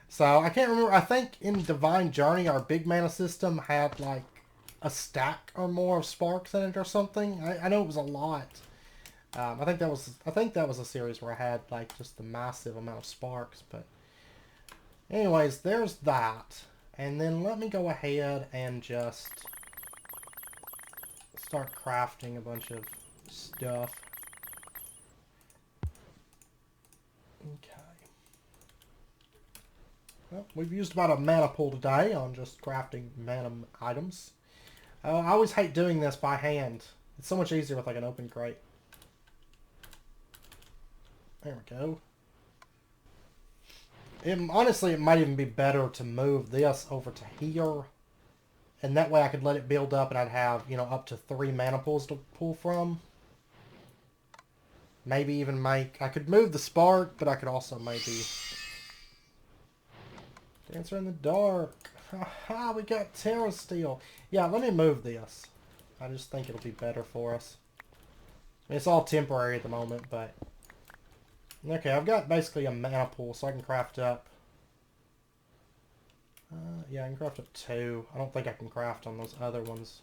So, I can't remember. I think in Divine Journey, our big mana system had, like, a stack or more of sparks in it or something. I know it was a lot. I think that was a series where I had, like, just the massive amount of sparks. But anyways, there's that. And then let me go ahead and just start crafting a bunch of stuff. Okay. Well, we've used about a mana pool today on just crafting mana items. I always hate doing this by hand. It's so much easier with like an open crate. There we go. Honestly, it might even be better to move this over to here. And that way I could let it build up and I'd have, you know, up to 3 mana pools to pull from. Maybe even make... I could move the spark, but I could also maybe... Dancer in the dark. Haha, we got Terra steel. Yeah, let me move this. I just think it'll be better for us. I mean, it's all temporary at the moment, but... Okay, I've got basically a mana pool, so I can craft up... yeah, I can craft up 2. I don't think I can craft on those other ones.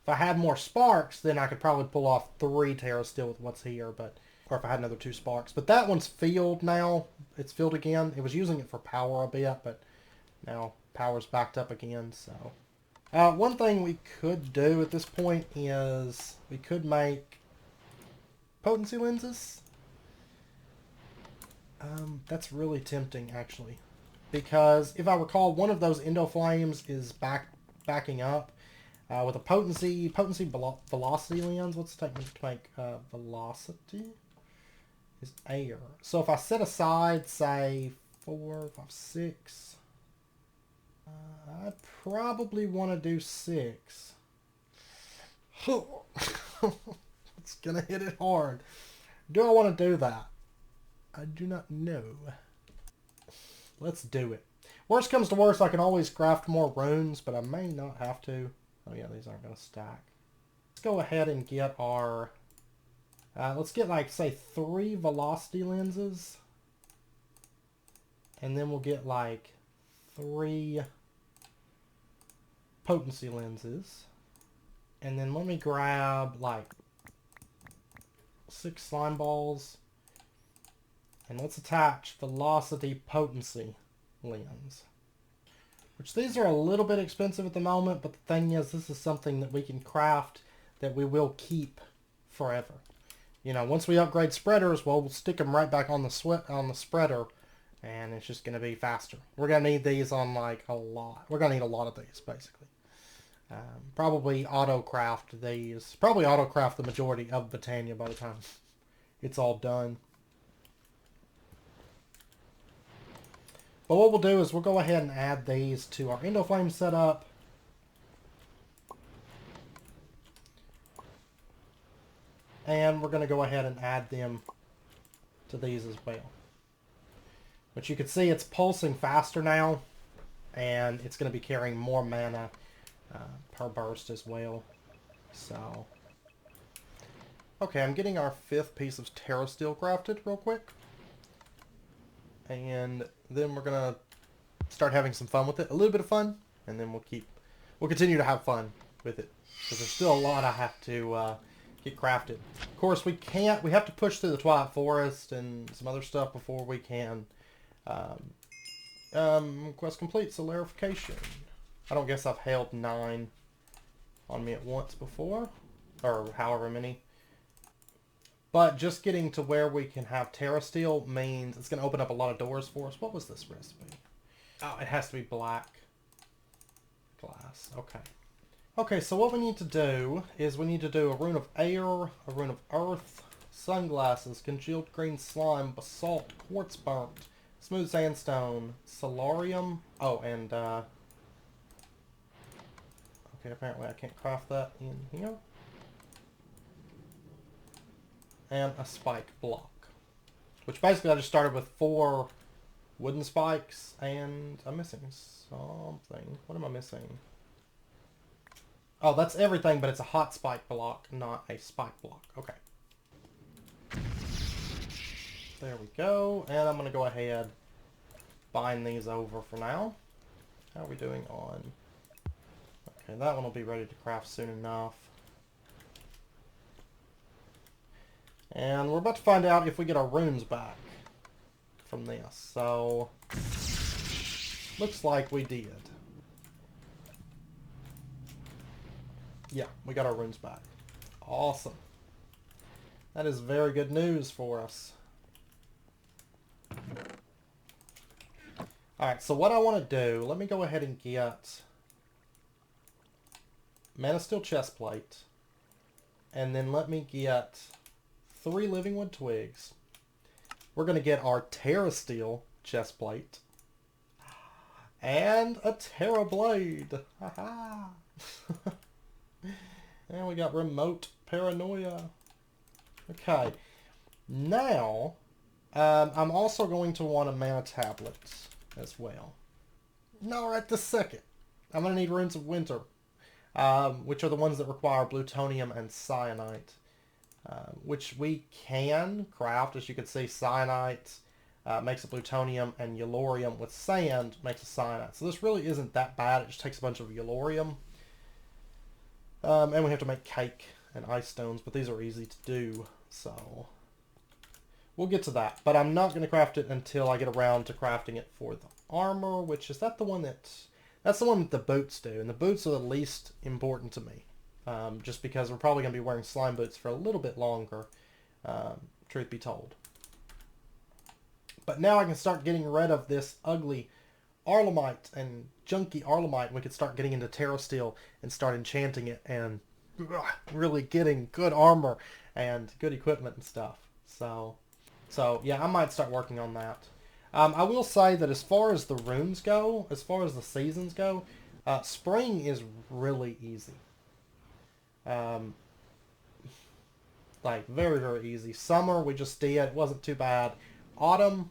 If I had more sparks, then I could probably pull off 3 Terra steel with what's here, but... Or if I had another 2 sparks. But that one's filled now. It's filled again. It was using it for power a bit, but now power's backed up again, so... one thing we could do at this point is we could make potency lenses. That's really tempting, actually. Because if I recall, one of those endo flames is backing up. With a potency velocity lens. What's the technique to make velocity? Is air. So if I set aside, say, 4, 5, 6... I probably want to do 6. It's gonna hit it hard. Do I want to do that? I do not know. Let's do it. Worst comes to worst, I can always craft more runes, but I may not have to. Oh yeah, these aren't gonna stack. Let's go ahead and get our... let's get like, say, 3 velocity lenses. And then we'll get like 3 potency lenses. And then let me grab like 6 slime balls. And let's attach velocity potency lens. Which these are a little bit expensive at the moment, but the thing is, this is something that we can craft that we will keep forever. You know, once we upgrade spreaders, well, we'll stick them right back on the spreader, and it's just going to be faster. We're going to need these on, like, a lot. We're going to need a lot of these, basically. Probably auto-craft these. Probably auto-craft the majority of Botania by the time it's all done. But what we'll do is we'll go ahead and add these to our Endo Flame setup. And we're going to go ahead and add them to these as well. But you can see it's pulsing faster now. And it's going to be carrying more mana per burst as well. So, okay, I'm getting our 5th piece of Terra steel crafted real quick. And then we're going to start having some fun with it. A little bit of fun. And then we'll continue to have fun with it. Because there's still a lot I have to get crafted. Of course, we have to push through the Twilight Forest and some other stuff before we can quest complete, solarification. I don't guess I've held 9 on me at once before. Or however many. But just getting to where we can have Terra steel means it's going to open up a lot of doors for us. What was this recipe? Oh, it has to be black glass. Okay. Okay, so what we need to do is we need to do a rune of air, a rune of earth, sunglasses, congealed green slime, basalt, quartz burnt, smooth sandstone, solarium. Oh, and okay, apparently I can't craft that in here. And a spike block. Which basically I just started with 4 wooden spikes, and I'm missing something. What am I missing? Oh, that's everything, but it's a hot spike block, not a spike block. Okay. There we go. And I'm going to go ahead, bind these over for now. How are we doing on... Okay, that one will be ready to craft soon enough. And we're about to find out if we get our runes back from this. So, looks like we did. Yeah, we got our runes back. Awesome. That is very good news for us. Alright, so what I want to do, let me go ahead and get mana steel chest plate. And then let me get 3 living wood twigs. We're going to get our Terra steel chest plate. And a Terra blade. Haha. And we got remote paranoia. Okay. Now, I'm also going to want a mana tablet as well. No, right this second. I'm going to need runes of winter, which are the ones that require plutonium and cyanite, which we can craft. As you can see, cyanite makes a plutonium, and yellorium with sand makes a cyanite. So this really isn't that bad. It just takes a bunch of yellorium. And we have to make cake and ice stones, but these are easy to do, so we'll get to that. But I'm not going to craft it until I get around to crafting it for the armor, which is that the one that's the one that the boots do, and the boots are the least important to me, just because we're probably going to be wearing slime boots for a little bit longer, truth be told. But now I can start getting rid of this ugly Arlemite and junky Arlemite, and we could start getting into Terra Steel and start enchanting it and really getting good armor and good equipment and stuff. So yeah, I might start working on that. I will say that as far as the runes go, as far as the seasons go, spring is really easy. Like very, very easy. Summer we just did, it wasn't too bad. Autumn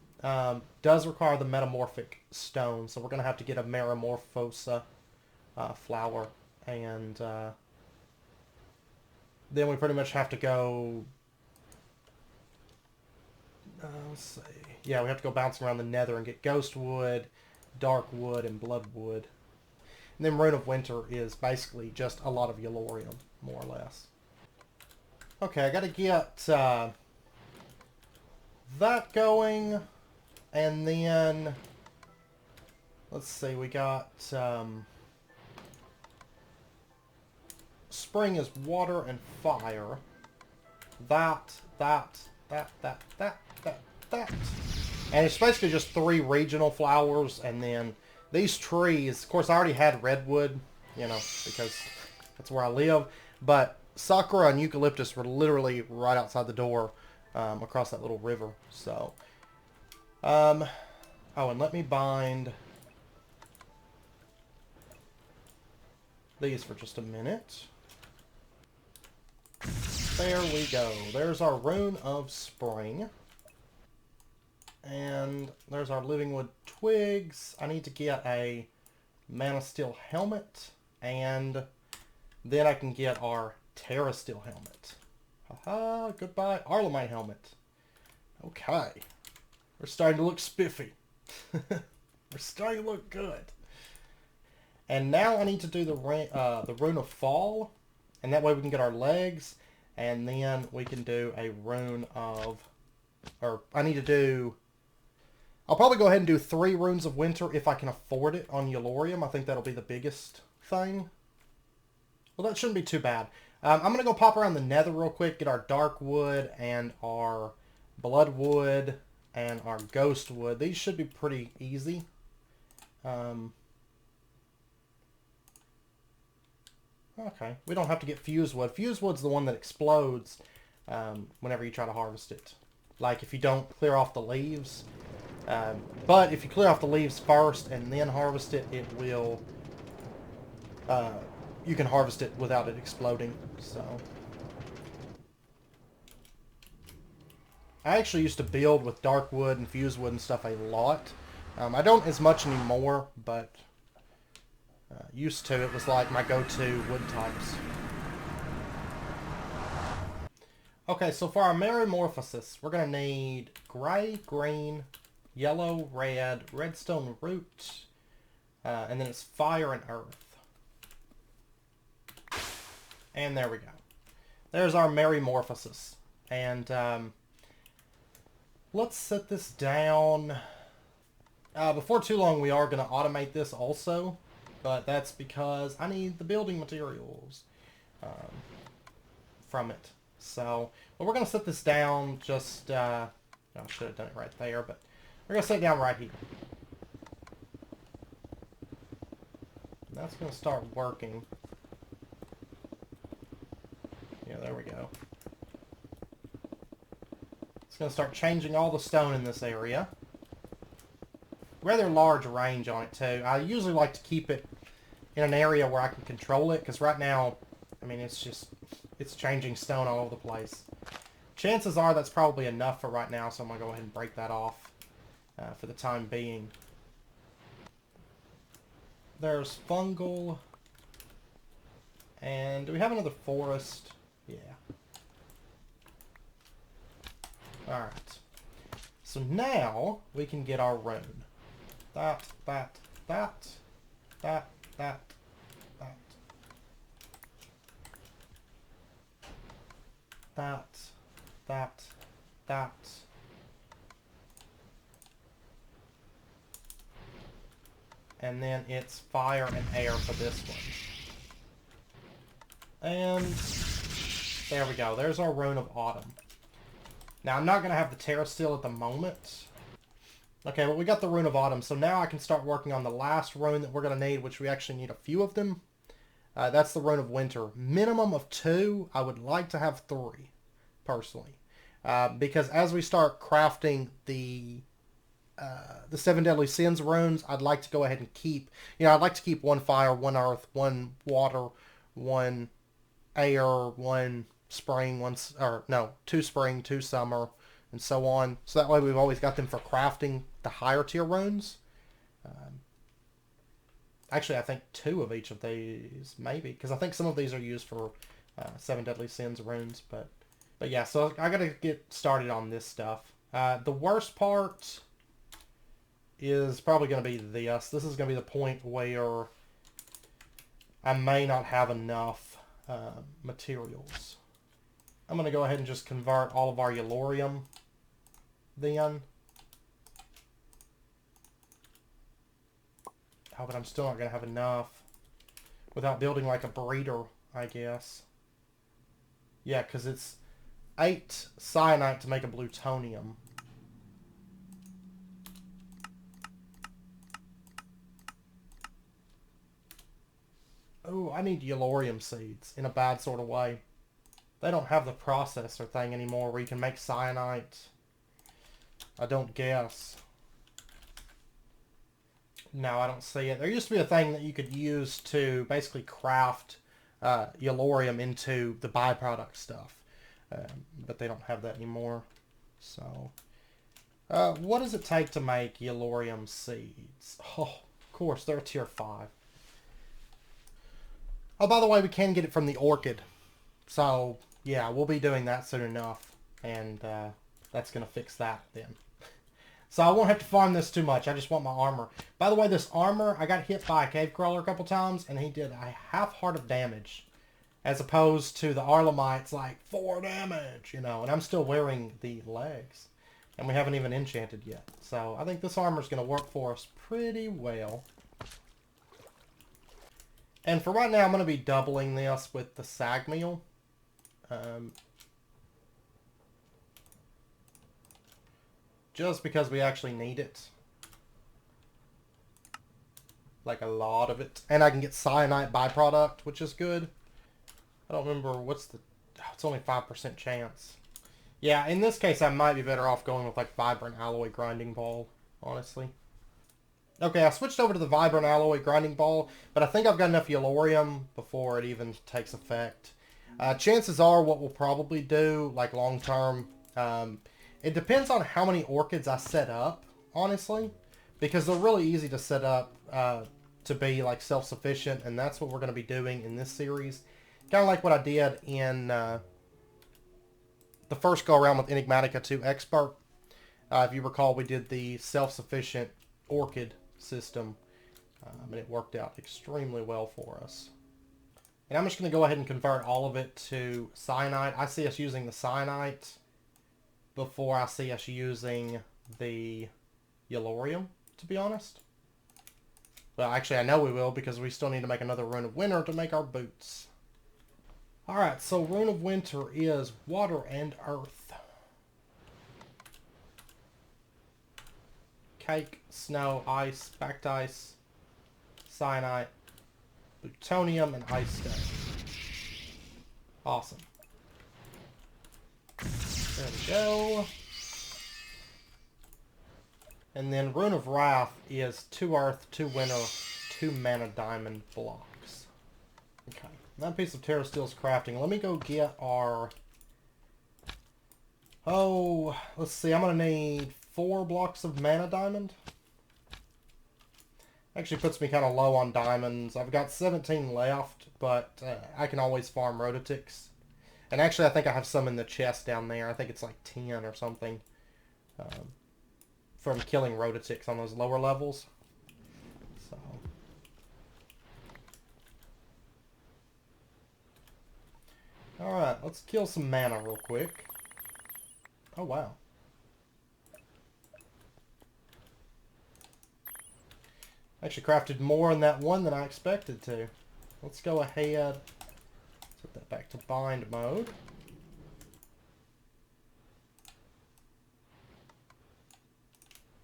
does require the metamorphic stone, so we're going to have to get a Metamorphosa flower, and then we pretty much have to go, let's see, yeah, we have to go bouncing around the nether and get ghost wood, dark wood, and blood wood. And then Rune of Winter is basically just a lot of yellorium, more or less. Okay, I got to get that going. And then, let's see, we got, spring is water and fire. That. And it's basically just 3 regional flowers, and then these trees, of course I already had redwood, you know, because that's where I live, but sakura and eucalyptus were literally right outside the door, across that little river, so... oh, and let me bind these for just a minute. There we go. There's our Rune of Spring. And there's our living wood twigs. I need to get a mana steel helmet, and then I can get our Terra steel helmet. Haha, goodbye Arlemite helmet. Okay. We're starting to look spiffy. We're starting to look good. And now I need to do the Rune of Fall. And that way we can get our legs. And then we can do a Rune of... Or I need to do... I'll probably go ahead and do 3 Runes of Winter if I can afford it on yellorium. I think that'll be the biggest thing. Well, that shouldn't be too bad. I'm going to go pop around the nether real quick. Get our dark wood and our blood wood and our ghost wood. These should be pretty easy. Okay, we don't have to get fuse wood. Fuse wood's the one that explodes whenever you try to harvest it. Like if you don't clear off the leaves. But if you clear off the leaves first and then harvest it, it will... you can harvest it without it exploding, so... I actually used to build with dark wood and fuse wood and stuff a lot. I don't as much anymore, but used to. It was like my go-to wood types. Okay, so for our metamorphosis, we're going to need gray, green, yellow, red, redstone root, and then it's fire and earth. And there we go. There's our metamorphosis. And let's set this down. Before too long, we are going to automate this also, but that's because I need the building materials from it. So, well, we're going to set this down just, I should have done it right there, but We're going to sit down right here. And that's going to start working. Yeah, there we go. It's going to start changing all the stone in this area. Rather large range on it too. I usually like to keep it in an area where I can control it, because right now, I mean, it's changing stone all over the place. Chances are that's probably enough for right now, so I'm going to go ahead and break that off for the time being. There's fungal. And do we have another forest? Yeah. Alright. So now we can get our rune. That. And then it's fire and air for this one. And there we go. There's our rune of autumn. Now, I'm not going to have the Terra still at the moment. Okay, well, we got the rune of autumn, so now I can start working on the last rune that we're going to need, which we actually need a few of them. That's the rune of winter. Minimum of 2. I would like to have 3, personally. Because as we start crafting the 7 Deadly Sins runes, I'd like to go ahead and keep... I'd like to keep 1 fire, 1 earth, 1 water, 1 air, 1... spring, 2 spring, 2 summer, and so on. So that way we've always got them for crafting the higher tier runes. Actually, I think 2 of each of these, maybe, because I think some of these are used for 7 Deadly Sins runes. But yeah, so I got to get started on this stuff. The worst part is probably going to be this. This is going to be the point where I may not have enough materials. I'm going to go ahead and just convert all of our Yellorium then. Oh, but I'm still not going to have enough without building like a breeder, I guess. Yeah, because it's 8 cyanite to make a plutonium. Oh, I need Yellorium seeds in a bad sort of way. They don't have the processor thing anymore where you can make cyanite. I don't guess. No, I don't see it. There used to be a thing that you could use to basically craft Yellorium into the byproduct stuff. But they don't have that anymore. So, what does it take to make Yellorium seeds? Oh, of course, they're tier 5. Oh, by the way, we can get it from the orchid. So, yeah, we'll be doing that soon enough. And that's going to fix that then. So I won't have to farm this too much. I just want my armor. By the way, this armor, I got hit by a cave crawler a couple times, and he did a half heart of damage. As opposed to the Arlemite's like 4 damage, And I'm still wearing the legs. And we haven't even enchanted yet. So I think this armor is going to work for us pretty well. And for right now, I'm going to be doubling this with the sag meal. Just because we actually need it. Like a lot of it. And I can get cyanite byproduct, which is good. I don't remember what's the... Oh, it's only 5% chance. Yeah, in this case, I might be better off going with like Vibrant Alloy Grinding Ball, honestly. Okay, I switched over to the Vibrant Alloy Grinding Ball, but I think I've got enough Yellorium before it even takes effect. Chances are what we'll probably do, like long term, it depends on how many orchids I set up, honestly, because they're really easy to set up to be like self-sufficient, and that's what we're going to be doing in this series. Kind of like what I did in the first go-around with Enigmatica 2 Expert. If you recall, we did the self-sufficient orchid system, and it worked out extremely well for us. And I'm just going to go ahead and convert all of it to cyanite. I see us using the cyanite before I see us using the Yellorium, to be honest. Well, actually, I know we will, because we still need to make another Rune of Winter to make our boots. Alright, so Rune of Winter is water and earth. cake, snow, ice, backed ice, cyanite, plutonium, and ice stone. Awesome. There we go. And then Rune of Wrath is 2 earth, 2 winter, 2 mana diamond blocks. Okay. That piece of Terra Steel's crafting. Let me go get our... Oh, let's see. I'm going to need 4 blocks of mana diamond. Actually puts me kind of low on diamonds. I've got 17 left, but I can always farm rotatics. And actually, I think I have some in the chest down there. I think it's like 10 or something. From killing rotatics on those lower levels. So... Alright, let's kill some mana real quick. Oh, wow. Actually crafted more in that one than I expected to. Let's go ahead, set that back to bind mode.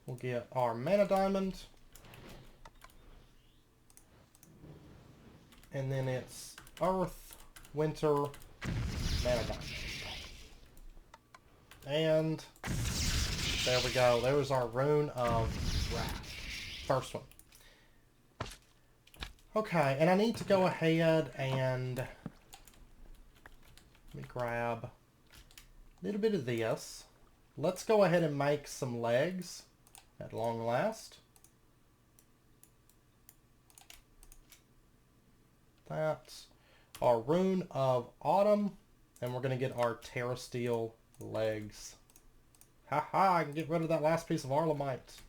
We'll get our mana diamond. And then it's earth, winter, mana diamond. And there we go. There's our Rune of Wrath. First one. Okay, and I need to go ahead and let me grab a little bit of this. Let's go ahead and make some legs at long last. That's our Rune of Autumn, and we're going to get our Terra Steel legs. Haha, I can get rid of that last piece of Arlemite.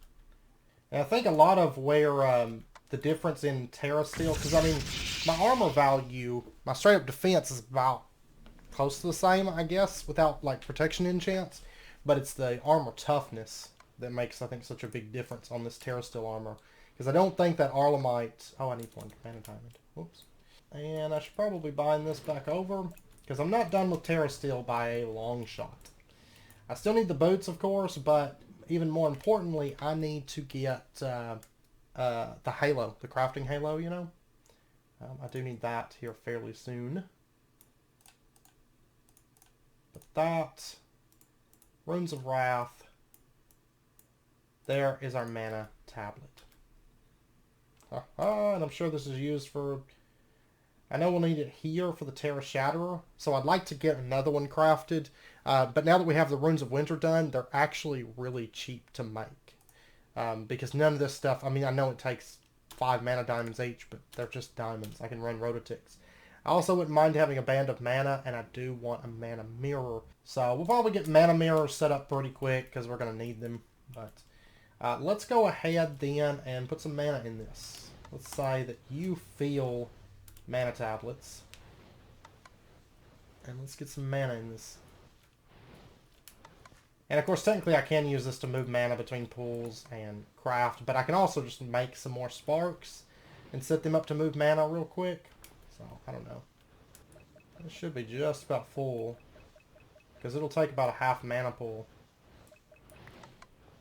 And I think a lot of where the difference in Terra Steel, because I mean, my armor value, my straight up defense is about close to the same, I guess, without like protection enchants, but it's the armor toughness that makes, I think, such a big difference on this Terra Steel armor. Because I don't think that Arlemite... Oh, I need one mana diamond. Whoops. And I should probably bind this back over, because I'm not done with Terra Steel by a long shot. I still need the boots, of course, but even more importantly, I need to get the halo, the crafting halo, you know. I do need that here fairly soon. But that, Runes of Wrath, there is our mana tablet. And I'm sure this is used for... I know we'll need it here for the Terra Shatterer, so I'd like to get another one crafted. But now that we have the Runes of Winter done, they're actually really cheap to make. Because none of this stuff, I mean, I know it takes 5 mana diamonds each, but they're just diamonds. I can run rotatics. I also wouldn't mind having a band of mana, and I do want a mana mirror. So we'll probably get mana mirrors set up pretty quick, because we're going to need them. But let's go ahead then and put some mana in this. Let's say that you feel mana tablets. And let's get some mana in this. And of course, technically I can use this to move mana between pools and craft, but I can also just make some more sparks and set them up to move mana real quick. So, I don't know. This should be just about full, because it'll take about a half mana pool.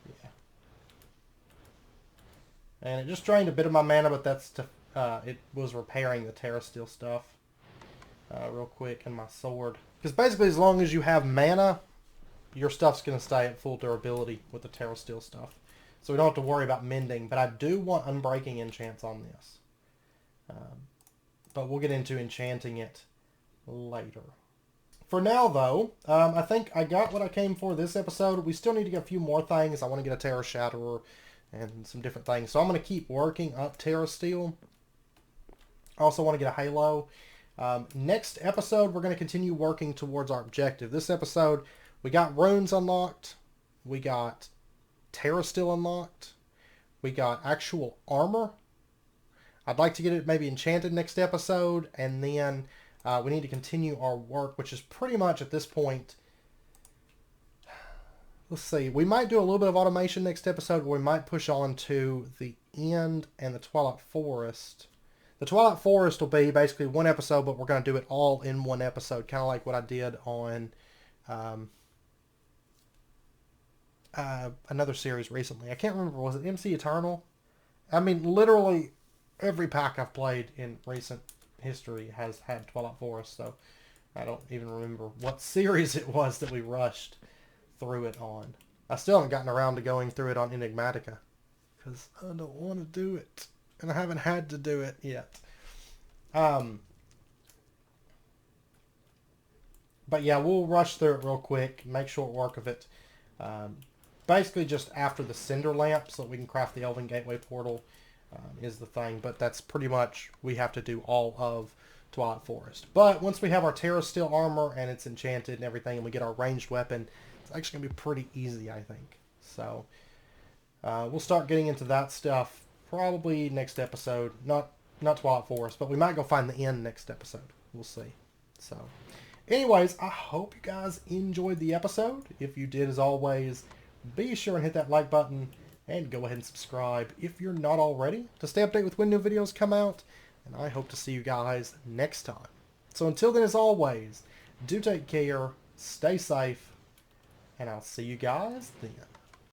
Yeah. And it just drained a bit of my mana, but that's to, it was repairing the Terra Steel stuff real quick and my sword. Because basically as long as you have mana, your stuff's going to stay at full durability with the Terra Steel stuff. So we don't have to worry about mending. But I do want unbreaking enchants on this. But we'll get into enchanting it later. For now, though, I think I got what I came for this episode. We still need to get a few more things. I want to get a Terra Shatterer and some different things. So I'm going to keep working up Terra Steel. I also want to get a Halo. Next episode, we're going to continue working towards our objective. This episode... we got runes unlocked, we got Terra Steel unlocked, we got actual armor. I'd like to get it maybe enchanted next episode, and then we need to continue our work, which is pretty much at this point, let's see, we might do a little bit of automation next episode, or we might push on to the end and the Twilight Forest. The Twilight Forest will be basically one episode, but we're going to do it all in one episode, kind of like what I did on... another series recently. I can't remember. Was it MC Eternal? I mean, literally every pack I've played in recent history has had Twilight Forest, so I don't even remember what series it was that we rushed through it on. I still haven't gotten around to going through it on Enigmatica because I don't want to do it, and I haven't had to do it yet. But yeah, we'll rush through it real quick, make short work of it. Basically just after the Cinder Lamp so that we can craft the Elven Gateway Portal is the thing. But that's pretty much, we have to do all of Twilight Forest. But once we have our Terra Steel armor and it's enchanted and everything and we get our ranged weapon, it's actually going to be pretty easy, I think. So we'll start getting into that stuff probably next episode. Not Twilight Forest, but we might go find the end next episode. We'll see. So anyways, I hope you guys enjoyed the episode. If you did, as always, be sure and hit that like button and go ahead and subscribe if you're not already to stay updated with when new videos come out. And I hope to see you guys next time. So until then, as always, do take care, stay safe, and I'll see you guys then.